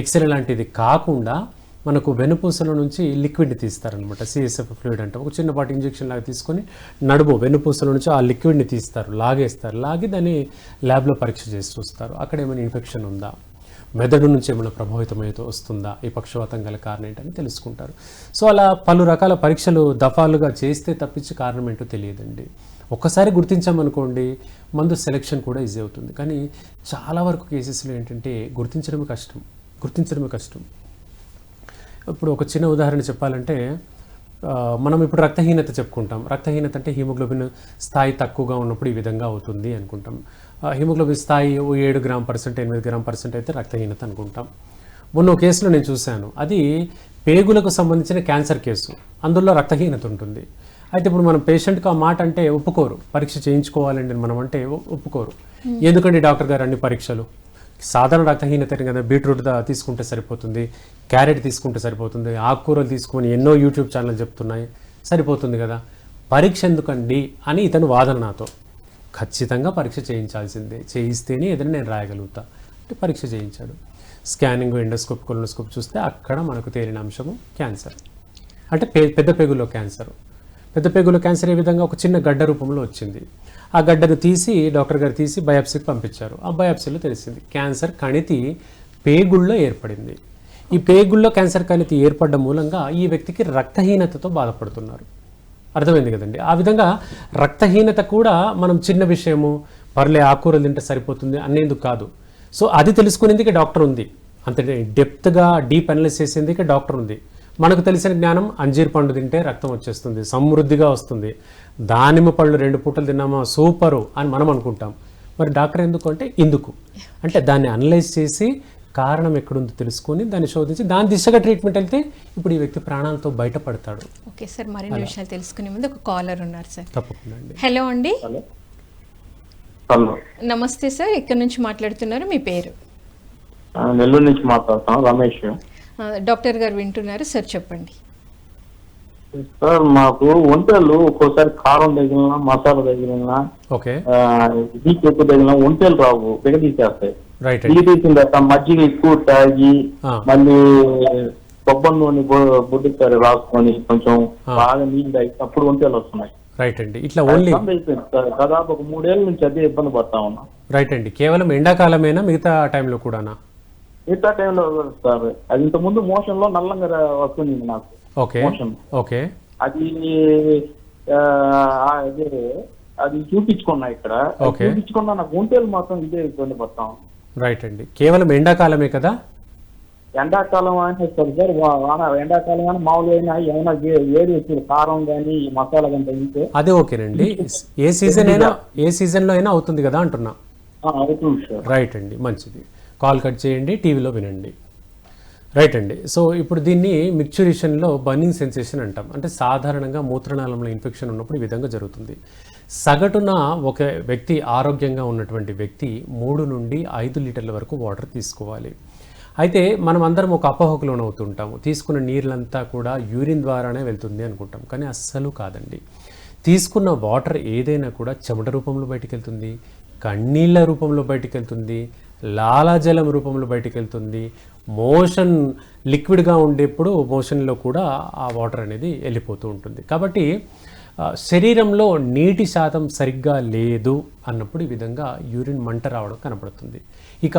ఎక్స్రే లాంటిది కాకుండా మనకు వెన్నుపూసల నుంచి లిక్విడ్ని తీస్తారనమాట. CSF ఫ్లూయిడ్ అంటే ఒక చిన్నపాటి ఇంజెక్షన్ లాగా తీసుకొని వెన్నుపూసల నుంచి ఆ లిక్విడ్ని తీస్తారు, లాగి దాన్ని ల్యాబ్లో పరీక్ష చేసి చూస్తారు. అక్కడ ఏమైనా ఇన్ఫెక్షన్ ఉందా, మెదడు నుంచి ఏమైనా ప్రభావితమైతే వస్తుందా, ఈ పక్షవాతం గల కారణం ఏంటని తెలుసుకుంటారు. సో అలా పలు రకాల పరీక్షలు దఫాలుగా చేస్తే తప్పించి కారణం ఏంటో తెలియదండి. ఒక్కసారి గుర్తించామనుకోండి మందు సెలెక్షన్ కూడా ఈజీ అవుతుంది. కానీ చాలా వరకు కేసెస్లో ఏంటంటే గుర్తించడమే కష్టం. ఇప్పుడు ఒక చిన్న ఉదాహరణ చెప్పాలంటే మనం ఇప్పుడు రక్తహీనత చెప్పుకుంటాం. రక్తహీనత అంటే హిమోగ్లోబిన్ స్థాయి తక్కువగా ఉన్నప్పుడు ఈ విధంగా అవుతుంది అనుకుంటాం. హిమోగ్లోబిన్ స్థాయి 7 గ్రామ్%, 8 గ్రామ్% అయితే రక్తహీనత అనుకుంటాం. మొన్న ఒక కేసులో నేను చూశాను, అది పేగులకు సంబంధించిన క్యాన్సర్ కేసు, అందులో రక్తహీనత ఉంటుంది. అయితే ఇప్పుడు మనం పేషెంట్కి ఆ మాట అంటే ఒప్పుకోరు, పరీక్ష చేయించుకోవాలండి మనం అంటే ఒప్పుకోరు. ఎందుకండి డాక్టర్ గారు అన్ని పరీక్షలు, సాధారణ రక్తహీనత కదా, బీట్రూట్ తీసుకుంటే సరిపోతుంది, క్యారెట్ తీసుకుంటే సరిపోతుంది, ఆకుకూరలు తీసుకొని ఎన్నో యూట్యూబ్ ఛానల్ చెప్తున్నాయి, సరిపోతుంది కదా, పరీక్ష ఎందుకండి అని ఇతను వాదన నాతో. ఖచ్చితంగా పరీక్ష చేయించాల్సిందే, చేయిస్తేనే ఏదైనా నేను రాయగలుగుతా అంటే పరీక్ష చేయించాడు. స్కానింగ్, ఎండోస్కోప్, కొలోనోస్కోప్ చూస్తే అక్కడ మనకు తేలిన అంశము క్యాన్సర్, అంటే పెద్ద పేగుల్లో క్యాన్సర్. పెద్ద పేగుల్లో క్యాన్సర్ ఏ విధంగా ఒక చిన్న గడ్డ రూపంలో వచ్చింది. ఆ గడ్డను తీసి డాక్టర్ గారు తీసి బయాప్సీకి పంపించారు. ఆ బయాప్సీలో తెలిసింది క్యాన్సర్ కణితి పేగుల్లో ఏర్పడింది. ఈ పేగుల్లో క్యాన్సర్ కణితి ఏర్పడడం మూలంగా ఈ వ్యక్తికి రక్తహీనతతో బాధపడుతున్నారు. అర్థమైంది కదండి. ఆ విధంగా రక్తహీనత కూడా మనం చిన్న విషయము, పర్లే ఆకుకూరలు తింటే సరిపోతుంది అనేందుకు కాదు. సో అది తెలుసుకునేందుకే డాక్టర్ ఉంది, అంత డెప్త్గా డీప్ అనాలిసిస్ చేసేందుకే డాక్టర్ ఉంది. మనకు తెలిసిన జ్ఞానం అంజీర్ పండు తింటే రక్తం వచ్చేస్తుంది, సమృద్ధిగా వస్తుంది, దానిమ్మ పళ్ళు 2 పూటలు తిన్నామా సూపరు అని మనం అనుకుంటాం. మరి డాక్టర్ ఎందుకు అంటే దాన్ని అనలైజ్ చేసి కారణం ఎక్కడుందో తెలుసుకొని దాన్ని శోధించి దాని దిశగా ట్రీట్మెంట్ వెళ్తే ఇప్పుడు ఈ వ్యక్తి ప్రాణాలతో బయటపడతాడు. ఓకే సార్, మరిన్ని విషయాలు తెలుసుకునే ముందు ఒక కాలర్ ఉన్నారు సార్. తప్పకుండా అండి. హలో అండి. హలో, నమస్తే సార్, ఇక్కడ నుంచి మాట్లాడుతున్నారు, మీ పేరు? నెల్లూరు నుంచి మాట్లాడుతాం, రమేష్. డాక్టర్ గారు వింటున్నారు సార్, చెప్పండి. సార్, మాకు ఒంటేళ్ళు ఒక్కోసారి కారం తగిలినా, మసాలా తగిలినా, ఓకే, ఎక్కువ తగిలినా ఒంటేలు రావు, బిగదీసేస్తాయి. రైట్. బిగదీసిన తర్వాత మజ్జిగ ఎక్కువ తాగి మళ్ళీ కొబ్బరి నూనె బుడ్డికారు రాసుకొని కొంచెం బాగా నీళ్ళు తాగి అప్పుడు ఒంటేలు వస్తున్నాయి. రైట్ అండి. ఇట్లా ఓన్లీ దాదాపు ఒక 3 ఏళ్ళ నుంచి అదే ఇబ్బంది పడతా ఉన్నా. రైట్ అండి. కేవలం ఎండాకాలమేనా, మిగతా టైంలో కూడానా? మిగతా టైంలో సార్, అది ఇంత ముందు మోషన్ లో నల్లంగా వస్తుంది నాకు. Okay okay. అది చూపించుకున్నా ఇక్కడ, చూపించుకున్నా నాకు ఒంటేలు మాత్రం ఇదే ఇబ్బంది పడతాం. రైట్ అండి. కేవలం ఎండాకాలమే కదా? ఎండాకాలం అంటే సార్, ఎండాకాలం కానీ మామూలు అయినా ఏమైనా వేడి వచ్చి కారం కానీ మసాలా కానీ తగ్గితే అదే ఓకేనండి. ఏ సీజన్లో అయినా అవుతుంది కదా అంటున్నా. అవుతుంది సార్. రైట్ అండి, మంచిది. కాల్ కట్ చేయండి, టీవీలో వినండి. రైట్ అండి. సో ఇప్పుడు దీన్ని మిక్చురేషన్లో బర్నింగ్ సెన్సేషన్ అంటాం. అంటే సాధారణంగా మూత్రనాళంలో ఇన్ఫెక్షన్ ఉన్నప్పుడు ఈ విధంగా జరుగుతుంది. సగటున ఒక వ్యక్తి, ఆరోగ్యంగా ఉన్నటువంటి వ్యక్తి 3 నుండి 5 లీటర్ల వరకు వాటర్ తీసుకోవాలి. అయితే మనం అందరం ఒక అపోహకు లోనవుతుంటాము, తీసుకున్న నీళ్ళంతా కూడా యూరిన్ ద్వారానే వెళ్తుంది అనుకుంటాం. కానీ అస్సలు కాదండి. తీసుకున్న వాటర్ ఏదైనా కూడా చెమట రూపంలో బయటికి వెళ్తుంది, కన్నీళ్ళ రూపంలో బయటికి వెళ్తుంది, లాలాజలం రూపంలో బయటికి వెళ్తుంది, మోషన్ లిక్విడ్గా ఉండేప్పుడు మోషన్లో కూడా ఆ వాటర్ అనేది వెళ్ళిపోతూ ఉంటుంది. కాబట్టి శరీరంలో నీటి శాతం సరిగ్గా లేదు అన్నప్పుడు ఈ విధంగా యూరిన్ మంట రావడం కనబడుతుంది. ఇక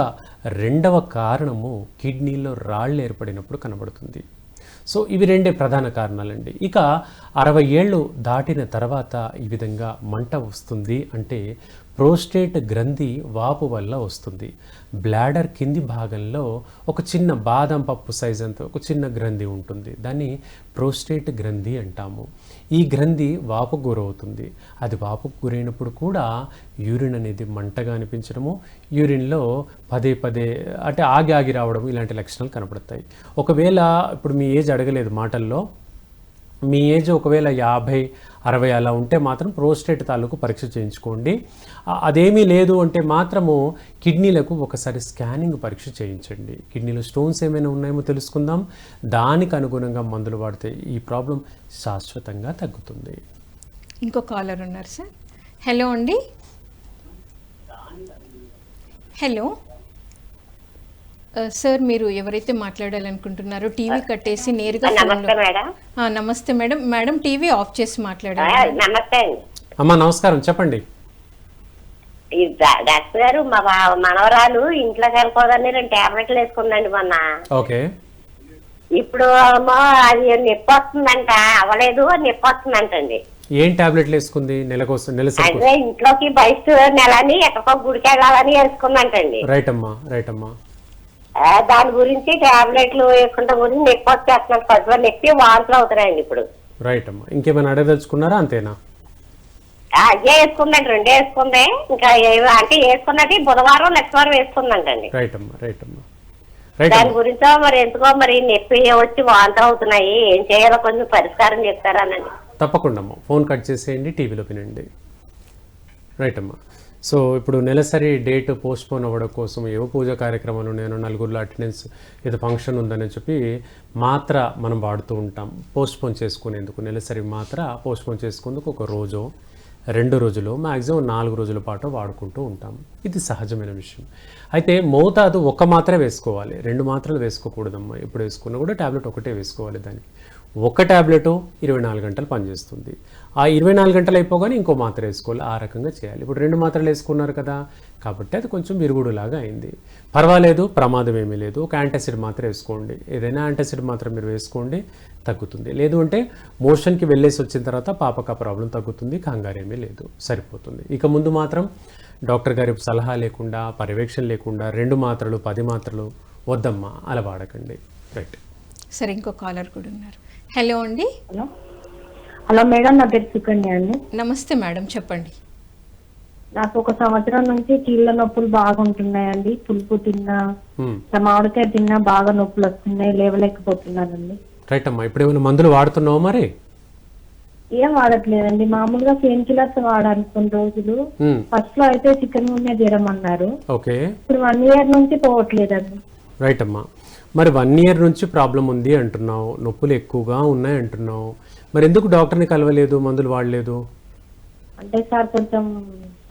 రెండవ కారణము కిడ్నీలో రాళ్ళు ఏర్పడినప్పుడు కనబడుతుంది. సో ఇవి 2 ప్రధాన కారణాలండి. ఇక 60 ఏళ్ళు దాటిన తర్వాత ఈ విధంగా మంట వస్తుంది అంటే ప్రోస్టేట్ గ్రంథి వాపు వల్ల వస్తుంది. బ్లాడర్ కింది భాగంలో ఒక చిన్న బాదం పప్పు సైజ్ అంత ఒక చిన్న గ్రంథి ఉంటుంది, దాన్ని ప్రోస్టేట్ గ్రంథి అంటాము. ఈ గ్రంథి వాపుకు గురవుతుంది. అది వాపుకు గురైనప్పుడు కూడా యూరిన్ అనేది మంటగా అనిపించడము, యూరిన్లో పదే అంటే ఆగి రావడం, ఇలాంటి లక్షణాలు కనపడతాయి. ఒకవేళ ఇప్పుడు మీ ఏజ్ అడగలేదు మాటల్లో, మీ ఏజ్ ఒకవేళ 50, 60 అలా ఉంటే మాత్రం ప్రోస్టేట్ తాలూకు పరీక్ష చేయించుకోండి. అదేమీ లేదు అంటే మాత్రము కిడ్నీలకు ఒకసారి స్కానింగ్ పరీక్ష చేయించండి. కిడ్నీలో స్టోన్స్ ఏమైనా ఉన్నాయేమో తెలుసుకుందాం, దానికి అనుగుణంగా మందులు వాడితే ఈ ప్రాబ్లం శాశ్వతంగా తగ్గుతుంది. ఇంకో కాలర్ ఉన్నారు సార్. హలో అండి. హలో సార్, మీరు ఎవరైతే మాట్లాడాలనుకుంటున్నారో టీవీ కట్టేసి నేరుగా నమస్తే మేడం. మేడం టీవీ ఆఫ్ చేసి మాట్లాడాలి. నమస్తే అమ్మా, నమస్కారం, చెప్పండి. డాక్టర్ గారు, మా మనవరాలు ఇంట్లోకి వెళ్ళిపోదని 2 టాబ్లెట్లు వేసుకుందండి మొన్న. ఓకే. ఇప్పుడు అది నొప్పి వస్తుందంట, అవ్వలేదు, నొప్పి వస్తుందంటండి. ఏం టాబ్లెట్లు వేసుకుంది నెలసరి అంటే ఇంట్లోకి బయట నెలని ఎక్కడికో గుడికి వెళ్ళాలని వేసుకుందంటండి. రైట్ అమ్మా. దాని గురించి టాబ్లెట్లు వేసుకుంటే గురించి నొప్పి వచ్చేస్తున్నాడు, కడుపులో నొప్పి వాంతులు అవుతున్నాయండి ఇప్పుడు. రైట్ అమ్మా. ఇంకేమైనా అడగదలుచుకున్నారా? అంతేనా? అయ్యే వేసుకుందండి, 2 వేసుకుంది. ఇంకా అంటే వేసుకున్నది బుధవారం నెక్స్ట్ వారం వేసుకుందంటండి. రైట్ అమ్మా. దాని గురించో మరి ఎందుకో మరి నొప్పి వచ్చి వాంతులు అవుతున్నాయి, ఏం చేయాలో కొంచెం పరిష్కారం చెప్తారానండి. తప్పకుండా అమ్మా, ఫోన్ కట్ చేసేయండి, టీవీలో వినండి. రైట్ అమ్మా. సో ఇప్పుడు నెలసరి డేట్ పోస్ట్పోన్ అవ్వడం కోసం ఏవో పూజా కార్యక్రమాలు, నేను నలుగురిలో అటెండెన్స్ ఏదో ఫంక్షన్ ఉందని చెప్పి మాత్ర మనం వాడుతూ ఉంటాం పోస్ట్పోన్ చేసుకునేందుకు. నెలసరి మాత్ర పోస్ట్పోన్ చేసుకునేందుకు 1 రోజు 2 రోజులు మ్యాక్సిమం 4 రోజుల పాటు వాడుకుంటూ ఉంటాం. ఇది సహజమైన విషయం. అయితే మోతాదు 1 మాత్రే వేసుకోవాలి, 2 మాత్రలు వేసుకోకూడదమ్మా. ఎప్పుడు వేసుకున్నా కూడా ట్యాబ్లెట్ ఒకటే వేసుకోవాలి. దానికి 1 ట్యాబ్లెట్ 24 గంటలు పనిచేస్తుంది. ఆ 24 గంటలు అయిపోగానే ఇంకో మాత్ర వేసుకోవాలి. ఆ రకంగా చేయాలి. ఇప్పుడు 2 మాత్రలు వేసుకున్నారు కదా, కాబట్టి అది కొంచెం విరుగుడులాగా అయింది. పర్వాలేదు, ప్రమాదం ఏమీ లేదు. ఒక యాంటాసిడ్ మాత్ర వేసుకోండి. ఏదైనా యాంటాసిడ్ మాత్రం మీరు వేసుకోండి, తగ్గుతుంది. లేదు అంటే మోషన్కి వెళ్ళేసి వచ్చిన తర్వాత పాపక ప్రాబ్లం తగ్గుతుంది, కంగారేమీ లేదు, సరిపోతుంది. ఇక ముందు మాత్రం డాక్టర్ గారి సలహా లేకుండా, పర్యవేక్షణ లేకుండా 2 మాత్రలు 10 మాత్రలు వద్దమ్మా, అలా వాడకండి. రైట్. సరే, ఇంకో కాలర్ కూడా ఉన్నారు. హలో అండి. హలో మేడం, నా పేరు సుకన్య అండి. నమస్తే మేడం, చెప్పండి. నాకు 1 సంవత్సరం నుంచి కీళ్ళ నొప్పులు బాగుంటున్నాయండి. పులుపు తిన్నా, మామిడికాయ తిన్నా బాగా నొప్పులు వస్తున్నాయి, లేవలేకపోతున్నానండి. రైట్ అమ్మా. ఇప్పుడు ఏమైనా మందులు వాడుతున్నావా? మరి ఏం వాడట్లేదండి, మామూలుగా పెయిన్ కిల్లర్స్ వాడాను కొన్ని రోజులు. ఫస్ట్ లో అయితే చికెన్ గున్యా జ్వరం అన్నారు. ఓకే. ఇప్పుడు 1 ఇయర్ నుంచి పోవట్లేదండి. రైట్ అమ్మా. మరి 1 ఇయర్ నుంచి ప్రాబ్లం ఉంది అంటున్నావు, నొప్పులు ఎక్కువగా ఉన్నాయి అంటున్నావు, మరి ఎందుకు డాక్టర్ని కలవలేదు, మందులు వాడలేదు? అంటే సార్ కొంచెం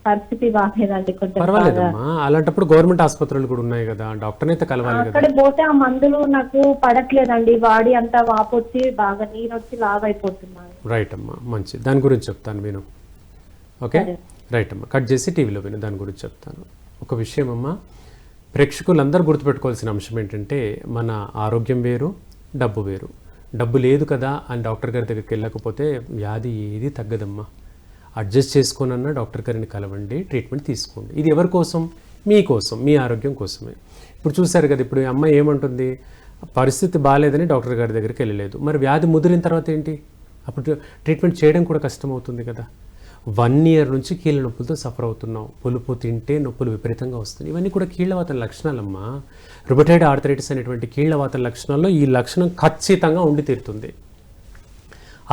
పరిస్థితి బాగలేదండి. కొంచెం పర్వాలేదమ్మా, అలాంటప్పుడు గవర్నమెంట్ ఆసుపత్రులు కూడా ఉన్నాయి కదా, డాక్టర్ని అయితే కలవాలి కదా. అక్కడ పోతే ఆ మందులు నాకు పడట్లేదండి, బాడీ అంతా వాపొచ్చి బాగా నీరు వచ్చి లాగైపోతున్నాను. రైట్ అమ్మా, మంచి. దాని గురించి చెప్తాను, విను. ఓకే. రైట్ అమ్మా, కట్ చేసి టీవీలో విను, దాని గురించి చెప్తాను. ఒక విషయం అమ్మా, ప్రేక్షకులందరూ గుర్తుపెట్టుకోవాల్సిన అంశం ఏంటంటే, మన ఆరోగ్యం వేరు, డబ్బు వేరు. డబ్బు లేదు కదా అని డాక్టర్ గారి దగ్గరికి వెళ్ళకపోతే వ్యాధి ఏది తగ్గదమ్మా. అడ్జస్ట్ చేసుకోనన్నా డాక్టర్ గారిని కలవండి, ట్రీట్మెంట్ తీసుకోండి. ఇది ఎవరి కోసం? మీకోసం, మీ ఆరోగ్యం కోసమే. ఇప్పుడు చూశారు కదా, ఇప్పుడు ఈ అమ్మాయి ఏమంటుంది, పరిస్థితి బాగాలేదని డాక్టర్ గారి దగ్గరికి వెళ్ళలేదు. మరి వ్యాధి ముదిరిన తర్వాత ఏంటి? అప్పుడు ట్రీట్మెంట్ చేయడం కూడా కష్టమవుతుంది కదా. 1 ఇయర్ నుంచి కీళ్ళ నొప్పులతో సఫర్ అవుతున్నావు. పులుపు తింటే నొప్పులు విపరీతంగా వస్తున్నాయి. ఇవన్నీ కూడా కీళ్ళవాతం లక్షణాలమ్మా. రుమటైడ్ ఆర్థరైటిస్ అనేటువంటి కీళ్ళవాతం లక్షణాల్లో ఈ లక్షణం ఖచ్చితంగా ఉండి తీరుతుంది.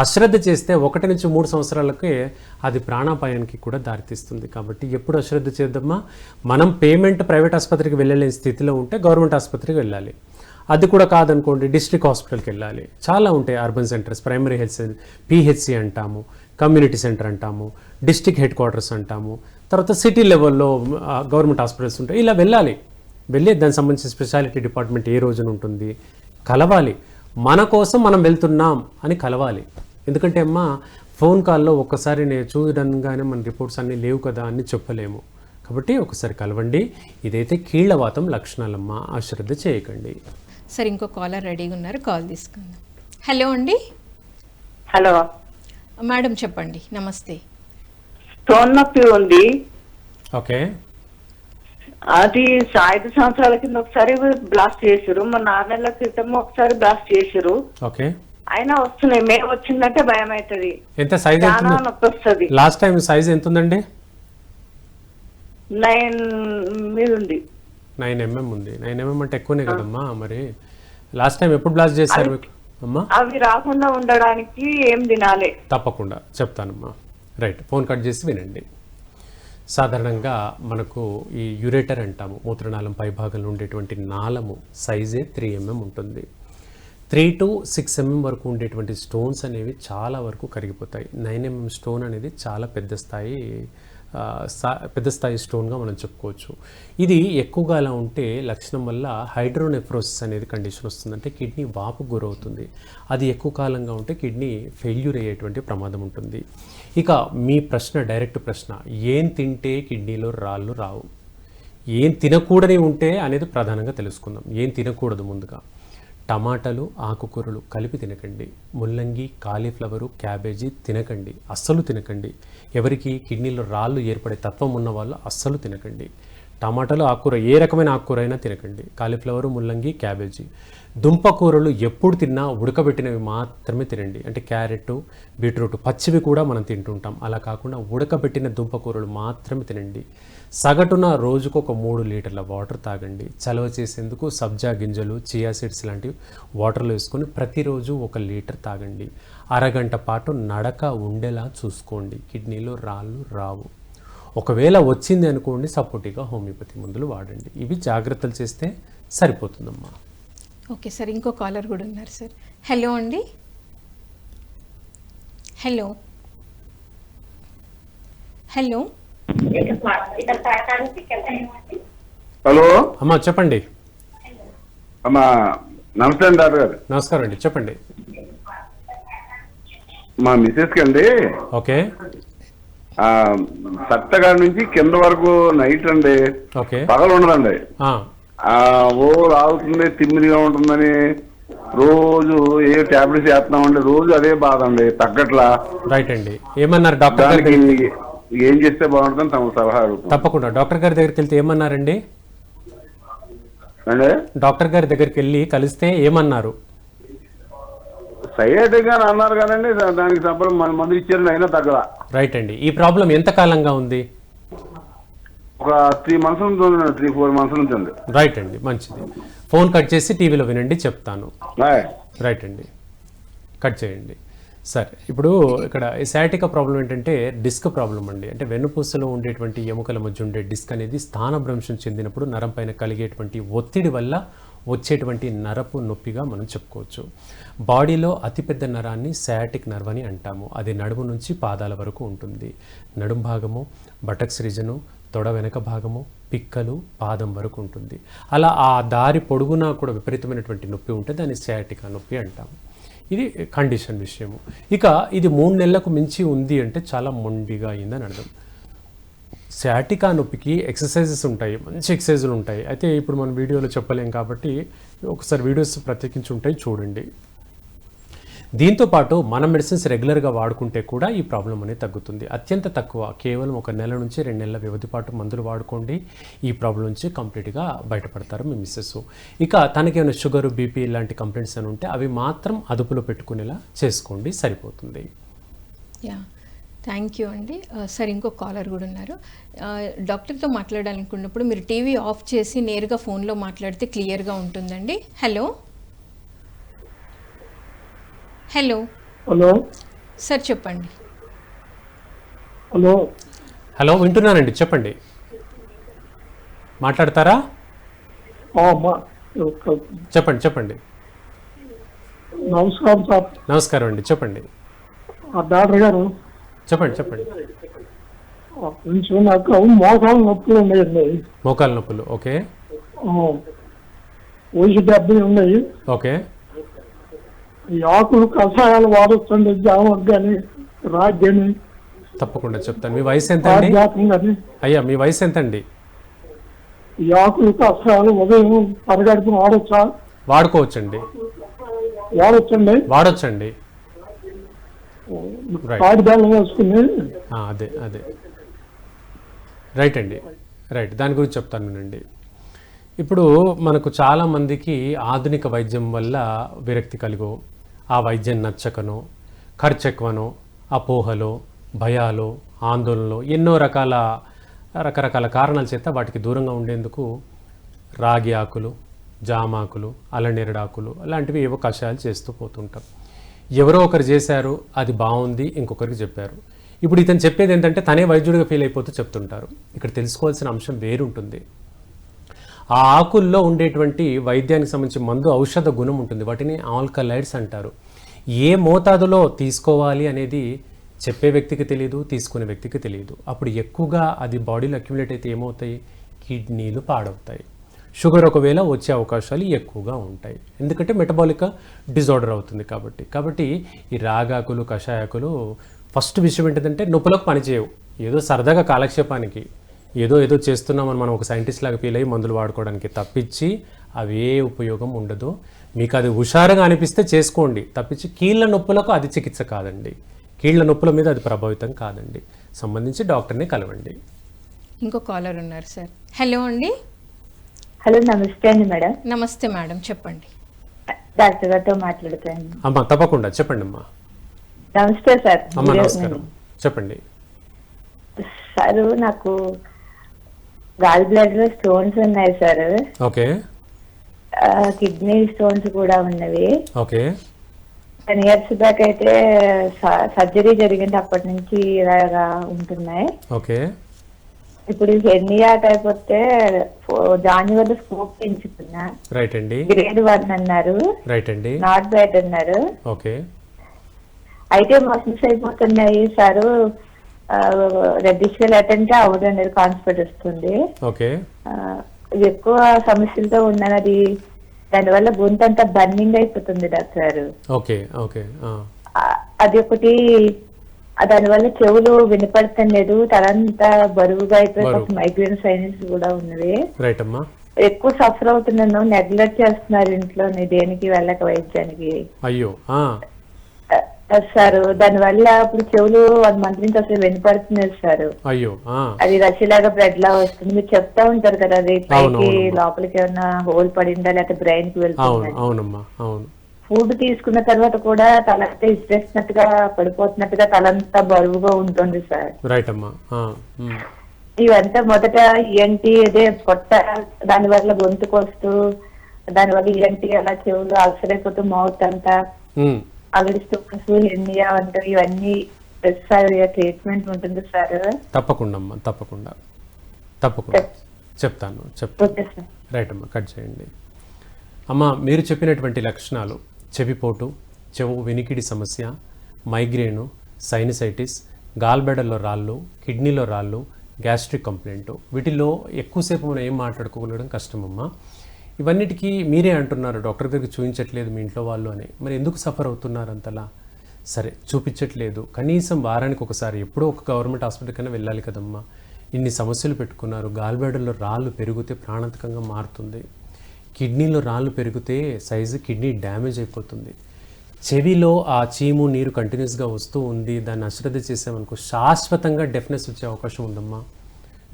అశ్రద్ధ చేస్తే 1 నుంచి 3 సంవత్సరాలకే అది ప్రాణాపాయానికి కూడా దారితీస్తుంది. కాబట్టి ఎప్పుడు అశ్రద్ధ చేద్దామా? మనం పేమెంట్ ప్రైవేట్ ఆసుపత్రికి వెళ్ళలేని స్థితిలో ఉంటే గవర్నమెంట్ ఆసుపత్రికి వెళ్ళాలి. అది కూడా కాదనుకోండి, డిస్ట్రిక్ట్ హాస్పిటల్కి వెళ్ళాలి. చాలా ఉంటాయి urban centres, primary health PHC అంటాము, కమ్యూనిటీ సెంటర్ అంటాము, డిస్ట్రిక్ట్ హెడ్ క్వార్టర్స్ అంటాము, తర్వాత సిటీ లెవెల్లో గవర్నమెంట్ హాస్పిటల్స్ ఉంటాయి. ఇలా వెళ్ళాలి. వెళ్ళి దానికి సంబంధించిన స్పెషాలిటీ డిపార్ట్మెంట్ ఏ రోజున ఉంటుంది, కలవాలి. మన కోసం మనం వెళ్తున్నాం అని కలవాలి. ఎందుకంటే అమ్మా, ఫోన్ కాల్లో ఒక్కసారి నేను చూడడంగానే మన రిపోర్ట్స్ అన్నీ లేవు కదా అని చెప్పలేము. కాబట్టి ఒకసారి కలవండి. ఇదైతే కీళ్ళవాతం లక్షణాలమ్మా, అశ్రద్ధ చేయకండి. సరే, ఇంకో కాలర్ రెడీగా ఉన్నారు, కాల్ తీసుకుందాం. హలో అండి. హలో మేడం, చెప్పండి. నమస్తే. స్టోన్ నొప్పి ఉంది. ఓకే. అది 5 సంవత్సరాల కింద ఒకసారి బ్లాస్ట్ చేసారు, మన 6 నెలల క్రితం ఒకసారి బ్లాస్ట్ చేసారు. ఓకే. అయినా వస్తున్నాయి. మేము వచ్చిందంటే భయం అవుతుంది, ఎంత సైజ్ చాలా నొప్పి వస్తుంది. లాస్ట్ టైం సైజ్ ఎంత ఉందండి? 9 మీద ఉంది. 9 mm ఉంది. 9 mm అంటే ఎక్కువనే కదమ్మా. మరి లాస్ట్ టైం ఎప్పుడు బ్లాస్ట్ చేశారు మీకు అమ్మా? అవి రాకుండా ఉండడానికి ఏం తినాలి? తప్పకుండా చెప్తానమ్మా. రైట్, ఫోన్ కట్ చేసి వినండి. సాధారణంగా మనకు ఈ యూరేటర్ అంటాము, మూత్రనాళం పై భాగంలో ఉండేటువంటి నాళము సైజే 3 mm ఉంటుంది. 3 to 6 mm వరకు ఉండేటువంటి స్టోన్స్ అనేవి చాలా వరకు కరిగిపోతాయి. 9 mm స్టోన్ అనేది చాలా పెద్ద స్థాయి స్టోన్గా మనం చెప్పుకోవచ్చు. ఇది ఎక్కువగా అలా ఉంటే లక్షణం వల్ల హైడ్రోనెఫ్రోసిస్ అనేది కండిషన్ వస్తుంది. అంటే కిడ్నీ వాపుకు గురవుతుంది. అది ఎక్కువ కాలంగా ఉంటే కిడ్నీ ఫెయిల్యూర్ అయ్యేటువంటి ప్రమాదం ఉంటుంది. ఇక మీ ప్రశ్న, డైరెక్ట్ ప్రశ్న, ఏం తింటే కిడ్నీలో రాళ్ళు రావు, ఏం తినకూడని ఉంటే అనేది ప్రధానంగా తెలుసుకుందాం. ఏం తినకూడదు ముందుగా. టమాటాలు, ఆకుకూరలు కలిపి తినకండి. ముల్లంగి, కాలీఫ్లవరు, క్యాబేజీ తినకండి, అస్సలు తినకండి. ఎవరికి కిడ్నీలో రాళ్ళు ఏర్పడే తత్వం ఉన్న వాళ్ళు అస్సలు తినకండి. టమాటాలు, ఆకుకూర ఏ రకమైన ఆకుకూర అయినా తినకండి. కాలీఫ్లవరు, ముల్లంగి, క్యాబేజీ. దుంపకూరలు ఎప్పుడు తిన్నా ఉడకబెట్టినవి మాత్రమే తినండి. అంటే క్యారెట్, బీట్రూట్ పచ్చివి కూడా మనం తింటుంటాం. అలా కాకుండా ఉడకబెట్టిన దుంపకూరలు మాత్రమే తినండి. సగటున రోజుకు ఒక 3 లీటర్ల వాటర్ తాగండి. చలవ చేసేందుకు సబ్జా గింజలు, చియా సీడ్స్ లాంటివి వాటర్లో వేసుకొని ప్రతిరోజు 1 లీటర్ తాగండి. అరగంట పాటు నడక ఉండేలా చూసుకోండి. కిడ్నీలో రాళ్ళు రావు. ఒకవేళ వచ్చింది అనుకోండి, సపోర్టివ్గా హోమియోపతి మందులు వాడండి. ఇవి జాగ్రత్తలు చేస్తే సరిపోతుందమ్మా. ఓకే సార్, ఇంకో కాలర్ కూడా ఉన్నారు సార్. హలో అండి. హలో హలో హలో అమ్మా చెప్పండి. అమ్మా నమస్తే అండి డాక్టర్ గారు. నమస్కారం అండి, చెప్పండి. మా మిసెస్కి అండి ఓకే సత్తగారి నుంచి కింద వరకు నైట్ అండి, ఓకే పగలు ఉండదండి. ఓ రావుతుంది, తిమ్మిరిగా ఉంటుందని రోజు ఏ టాబ్లెట్స్ వేస్తున్నామండి. రోజు అదే బాధ అండి, తగ్గట్లా. రైట్ అండి. ఏమన్నారు డాక్టర్ గారి దానికి దగ్గరికి? ఏం చేస్తే బాగుంటుందని తమ సలహా అడుగుతున్నాను. తప్పకుండా డాక్టర్ గారి దగ్గరికి వెళ్తే ఏమన్నారండి? అండి డాక్టర్ గారి దగ్గరికి వెళ్ళి కలిస్తే ఏమన్నారు? సైయాటిక్ గా అన్నారు కానండి, దానికి సంబంధం మన మందు ఇచ్చారు, అయినా తగ్గదా. రైట్ అండి. ఈ ప్రాబ్లం ఎంత కాలంగా ఉంది? ఒక 3 months నుంచి ఉంది, 3-4 months నుంచి ఉంది. రైట్ అండి, మంచిది. ఫోన్ కట్ చేసి టీవీలో వినండి, చెప్తాను. రైట్ అండి, కట్ చేయండి. సరే, ఇప్పుడు ఇక్కడ ఈ సయాటికా ప్రాబ్లం ఏంటంటే డిస్క్ ప్రాబ్లం అండి. అంటే వెన్నుపూసలో ఉండేటువంటి ఎముకల మధ్య ఉండే డిస్క్ అనేది స్థానభ్రంశం చెందినప్పుడు నరం పైన కలిగేటువంటి ఒత్తిడి వల్ల వచ్చేటువంటి నరపు నొప్పిగా మనం చెప్పుకోవచ్చు. బాడీలో అతిపెద్ద నరాన్ని సయాటిక్ నర్వ్ అని అంటాము. అది నడుము నుంచి పాదాల వరకు ఉంటుంది. నడుం భాగము, బటక్స్ రీజను, తొడ వెనక భాగము, పిక్కలు, పాదం వరకు ఉంటుంది. అలా ఆ దారి పొడుగునా కూడా విపరీతమైనటువంటి నొప్పి ఉంటే దాన్ని సయాటికా నొప్పి అంటాము. ఇది కండిషన్ విషయము. ఇక ఇది 3 నెలలకు మించి ఉంది అంటే చాలా మొండిగా అయిందని అర్థం. సయాటికా నొప్పికి ఎక్సర్సైజెస్ ఉంటాయి, మంచి ఎక్సర్సైజులు ఉంటాయి. అయితే ఇప్పుడు మనం వీడియోలో చెప్పలేం కాబట్టి ఒకసారి వీడియోస్ ప్రత్యేకించి ఉంటాయి, చూడండి. దీంతోపాటు మన మెడిసిన్స్ రెగ్యులర్గా వాడుకుంటే కూడా ఈ ప్రాబ్లం అనేది తగ్గుతుంది. అత్యంత తక్కువ, కేవలం 1 నెల నుంచి 2 నెలల వ్యవధి పాటు మందులు వాడుకోండి. ఈ ప్రాబ్లం నుంచి కంప్లీట్గా బయటపడతారు మీ మిస్సెస్. ఇక తనకేమైనా షుగర్, బీపీ ఇలాంటి కంప్లైంట్స్ అని ఉంటే అవి మాత్రం అదుపులో పెట్టుకునేలా చేసుకోండి, సరిపోతుంది. యా, థ్యాంక్ యూ అండి. సార్, ఇంకో కాలర్ కూడా ఉన్నారు. డాక్టర్తో మాట్లాడాలనుకున్నప్పుడు మీరు టీవీ ఆఫ్ చేసి నేరుగా ఫోన్లో మాట్లాడితే క్లియర్గా ఉంటుందండి. హలో హలో హలో సార్, చెప్పండి. హలో హలో, వింటున్నానండి, చెప్పండి. మాట్లాడతారా? చెప్పండి చెప్పండి. నమస్కారం సార్. నమస్కారం అండి, చెప్పండి. డాక్టర్ గారు చెప్పండి చెప్పండి. కొంచెం నాకు మోకాలు నొప్పులు ఉన్నాయండి. మోకాలు నొప్పులు, ఓకే. వయసు 70 ఉన్నాయి. ఓకే. ఈ ఆకులు కషాయాలు వాడొచ్చండి, జామర్ కానీ రాగి కానీ. తప్పకుండా చెప్తాను. మీ వయసు ఎంత అండి? అయ్యా, మీ వయసు ఎంత అండి? ఈ ఆకులు కషాయాలు ఉదయం పరగడుపు వాడొచ్చా? వాడుకోవచ్చండి. వాడొచ్చండి. వాడొచ్చండి. కాడి బెల్లం వేసుకుని. అదే అదే రైట్ అండి, రైట్. దాని గురించి చెప్తాను వినండి. ఇప్పుడు మనకు చాలామందికి ఆధునిక వైద్యం వల్ల విరక్తి కలిగో, ఆ వైద్యం నచ్చకనో, ఖర్చు ఎక్కువనో, అపోహలో, భయాలో, ఆందోళనలో, ఎన్నో రకరకాల కారణాల చేత వాటికి దూరంగా ఉండేందుకు రాగి ఆకులు, జామాకులు, అల్లనేరడాకులు అలాంటివి ఏవో కషాయాలు చేస్తూ పోతుంటాం. ఎవరో ఒకరు చేశారు, అది బాగుంది, ఇంకొకరికి చెప్పారు. ఇప్పుడు ఇతను చెప్పేది ఏంటంటే తనే వైద్యుడిగా ఫీల్ అయిపోతూ చెప్తుంటారు. ఇక్కడ తెలుసుకోవాల్సిన అంశం వేరుంటుంది. ఆ ఆకుల్లో ఉండేటువంటి వైద్యానికి సంబంధించి మందు ఔషధ గుణం ఉంటుంది. వాటిని ఆల్కలైడ్స్ అంటారు. ఏ మోతాదులో తీసుకోవాలి అనేది చెప్పే వ్యక్తికి తెలియదు, తీసుకునే వ్యక్తికి తెలియదు. అప్పుడు ఎక్కువగా అది బాడీలో అక్యుములేట్ అయితే ఏమవుతాయి? కిడ్నీలు పాడవుతాయి. షుగర్ ఒకవేళ వచ్చే అవకాశాలు ఎక్కువగా ఉంటాయి, ఎందుకంటే మెటబాలిక్ డిజార్డర్ అవుతుంది కాబట్టి ఈ రాగాకులు, కషాయాకులు ఫస్ట్ విషయం ఏంటంటే నొప్పులకు పనిచేయవు. ఏదో సరదాగా కాలక్షేపానికి ఏదో చేస్తున్నామని మనం ఒక సైంటిస్ట్ లాగా ఫీల్ అయ్యి మందులు వాడుకోవడానికి తప్పించి అవి ఏ ఉపయోగం ఉండదు. మీకు అది హుషారుగా అనిపిస్తే చేసుకోండి తప్పించి కీళ్ళ నొప్పులకు అది చికిత్స కాదండి. కీళ్ళ నొప్పుల మీద అది ప్రభావితం కాదండి. సంబంధించి డాక్టర్ని కలవండి. ఇంకో కాలర్ ఉన్నారు సార్. హలో అండి. హలో, నమస్తే అండి మేడం. నమస్తే మేడం, చెప్పండి. డాక్టర్ గారితో మాట్లాడుతాను. అమ్మా తప్పకుండా చెప్పండి అమ్మా. నమస్తే సార్. అమ్మా నమస్కారం, చెప్పండి. సార్, నాకు గాల్ బ్లాడర్ లో స్టోన్స్ ఉన్నాయి సార్. ఓకే. కిడ్నీ స్టోన్స్ కూడా ఉన్నవి. ఓకే. 10 years బ్యాక్ అయితే సర్జరీ జరిగింది, అప్పటి నుంచి ఇలాగా ఉంటున్నాయి. ఓకే. ఇప్పుడు హెర్నియా టైప్ వస్తే జాన్యువరి స్కోప్ పెంచుతున్నా. రైట్ అండి. గ్రేడ్ 1 అన్నారు. రైట్ అండి. నాట్ బ్యాడ్ అన్నారు. ఓకే. అయితే మసిల్స్ అయిపోతున్నాయి సార్. రెడ్డిష్ అటెండ్ అవ్వడం కాన్స్పర్ట్ వస్తుంది. ఓకే. ఇది ఎక్కువ సమస్యలతో ఉన్నది. దానివల్ల గొంతు అంతా బర్నింగ్ అయిపోతుంది డాక్టర్ గారు. ఓకే. ఓకే. అది ఒకటి. దానివల్ల చెవులు వినపడతలేదు, తలంతా బరువుగా అయిపోయి మైగ్రేన్ సైనస్ కూడా ఉన్నది. రైట్ అమ్మా. ఎక్కువ సఫర్ అవుతున్నాను. నెగ్లెక్ట్ చేస్తున్నారు ఇంట్లో, దేనికి వెళ్ళక వైద్యానికి. అయ్యో. సార్, దానివల్ల ఇప్పుడు చెవులు 1 month నుంచి అసలు వినపడుతున్నారు సార్. అయ్యో. అది రసిలాగా బ్లడ్ లా వస్తుంది. మీరు చెప్తా ఉంటారు కదా, అది పైకి లోపలికి ఏమన్నా హోల్ పడిందా లేకపోతే బ్రెయిన్ కి వెళ్తుందా. అవునమ్మా, అవును. ఫుడ్ తీసుకున్న తర్వాత కూడా తలంతా ఇచ్చేసినట్టుగా పడిపోతున్నట్టుగా తలంతా బరువుగా ఉంటుంది సార్. రైట్ అమ్మా. ఇవంతా మొదట ఏంటి అదే పొట్ట, దాని వల్ల గొంతుకు వస్తూ, దాని వల్ల ఏంటి అలా చెవులు అలసరైపోతూ మౌత్ అంతా ఆల్రెడీ స్టోన్స్ హెర్నియా అంటే ఇవన్నీ ట్రీట్మెంట్ ఉంటుంది సార్. తప్పకుండా అమ్మా, తప్పకుండా చెప్తాను. రైట్ అమ్మా, కట్ చేయండి. అమ్మా, మీరు చెప్పినటువంటి లక్షణాలు చెవిపోటు, చెవు వినికిడి సమస్య, మైగ్రేను, సైనసైటిస్, గాల్బెడల్లో రాళ్ళు, కిడ్నీలో రాళ్ళు, గ్యాస్ట్రిక్ కంప్లైంట్, వీటిల్లో ఎక్కువసేపు మనం ఏం మాట్లాడుకోగలడం కష్టమమ్మా. ఇవన్నిటికీ మీరే అంటున్నారు డాక్టర్ దగ్గరికి చూపించట్లేదు మీ ఇంట్లో వాళ్ళు అని. మరి ఎందుకు సఫర్ అవుతున్నారు అంతలా? సరే, చూపించట్లేదు, కనీసం వారానికి ఒకసారి ఎప్పుడో ఒక గవర్నమెంట్ హాస్పిటల్ కన్నా వెళ్ళాలి కదమ్మా. ఇన్ని సమస్యలు పెట్టుకున్నారు. గాల్బెడల్లో రాళ్ళు పెరిగితే ప్రాణాంతకంగా మారుతుంది. కిడ్నీలో రాళ్ళు పెరిగితే సైజు కిడ్నీ డ్యామేజ్ అయిపోతుంది. చెవిలో ఆ చీము నీరు కంటిన్యూస్గా వస్తూ ఉంది, దాన్ని అశ్రద్ధ చేసామనుకో శాశ్వతంగా డెఫ్నెస్ వచ్చే అవకాశం ఉందమ్మా.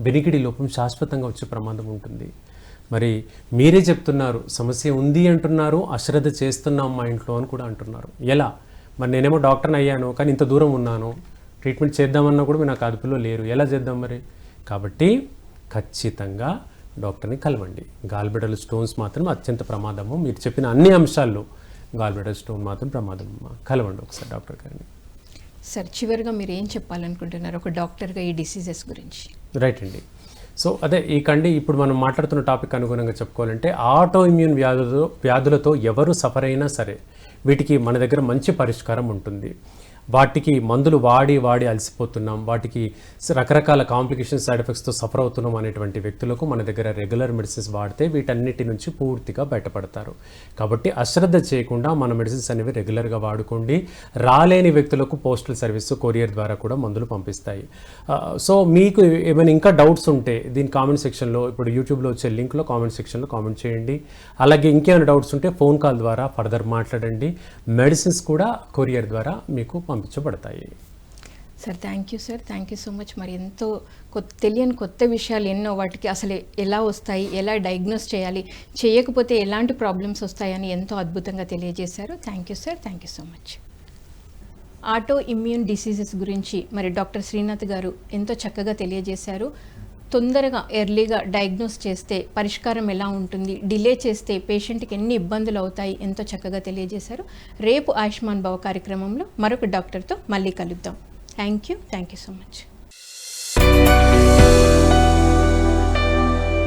వినికిడి లోపం శాశ్వతంగా వచ్చే ప్రమాదం ఉంటుంది. మరి మీరే చెప్తున్నారు సమస్య ఉంది అంటున్నారు, అశ్రద్ధ చేస్తున్నాం మా ఇంట్లో అని కూడా అంటున్నారు. ఎలా? మరి నేనేమో డాక్టర్ని అయ్యాను, కానీ ఇంత దూరం ఉన్నాను, ట్రీట్మెంట్ చేద్దామన్నా కూడా నాకు అదుపులో లేరు, ఎలా చేద్దాం మరి? కాబట్టి ఖచ్చితంగా డాక్టర్ని కలవండి. గాల్బెడల్ స్టోన్స్ మాత్రం అత్యంత ప్రమాదము. మీరు చెప్పిన అన్ని అంశాల్లో గాల్బెడల్ స్టోన్ మాత్రం ప్రమాదం. కలవండి ఒకసారి డాక్టర్ గారిని. సార్, చివరిగా మీరు ఏం చెప్పాలనుకుంటున్నారు ఒక డాక్టర్గా ఈ డిసీజెస్ గురించి? రైట్ అండి. సో అదే ఇప్పుడు మనం మాట్లాడుతున్న టాపిక్ అనుగుణంగా చెప్పుకోవాలంటే ఆటో ఇమ్యూన్ వ్యాధులతో ఎవరు సఫర్ అయినా సరే వీటికి మన దగ్గర మంచి పరిష్కారం ఉంటుంది. వాటికి మందులు వాడి అలసిపోతున్నాం, వాటికి రకరకాల కాంప్లికేషన్ సైడ్ ఎఫెక్ట్స్తో సఫర్ అవుతున్నాం అనేటువంటి వ్యక్తులకు మన దగ్గర రెగ్యులర్ మెడిసిన్స్ వాడితే వీటన్నిటి నుంచి పూర్తిగా బయటపడతారు. కాబట్టి అశ్రద్ధ చేయకుండా మన మెడిసిన్స్ అనేవి రెగ్యులర్గా వాడుకోండి. రాలేని వ్యక్తులకు పోస్టల్ సర్వీస్ కొరియర్ ద్వారా కూడా మందులు పంపిస్తాయి. సో మీకు ఏమైనా ఇంకా డౌట్స్ ఉంటే దీని కామెంట్ సెక్షన్లో, ఇప్పుడు యూట్యూబ్లో వచ్చే లింక్లో కామెంట్ సెక్షన్లో కామెంట్ చేయండి. అలాగే ఇంకేమైనా డౌట్స్ ఉంటే ఫోన్ కాల్ ద్వారా ఫర్దర్ మాట్లాడండి. మెడిసిన్స్ కూడా కొరియర్ ద్వారా మీకు పంపించబడతాయి. Sir, thank you sir, thank you so much. మరి ఎంతో తెలియని కొత్త విషయాలు ఎన్నో, వాటికి అసలు ఎలా వస్తాయి, ఎలా డయాగ్నోస్ చేయాలి, చేయకపోతే ఎలాంటి ప్రాబ్లమ్స్ వస్తాయని ఎంతో అద్భుతంగా తెలియజేశారు. Thank you sir, thank you so much. Auto immune diseases గురించి మరి డాక్టర్ శ్రీనాథ్ గారు ఎంతో చక్కగా తెలియజేశారు. తొందరగా ఎర్లీగా డయాగ్నోస్ చేస్తే పరిష్కారం ఎలా ఉంటుంది, డిలే చేస్తే పేషెంట్కి ఎన్ని ఇబ్బందులు అవుతాయి ఎంతో చక్కగా తెలియజేశారు. రేపు ఆయుష్మాన్ భవ కార్యక్రమంలో మరొక డాక్టర్తో మళ్ళీ కలుద్దాం. Thank you so much.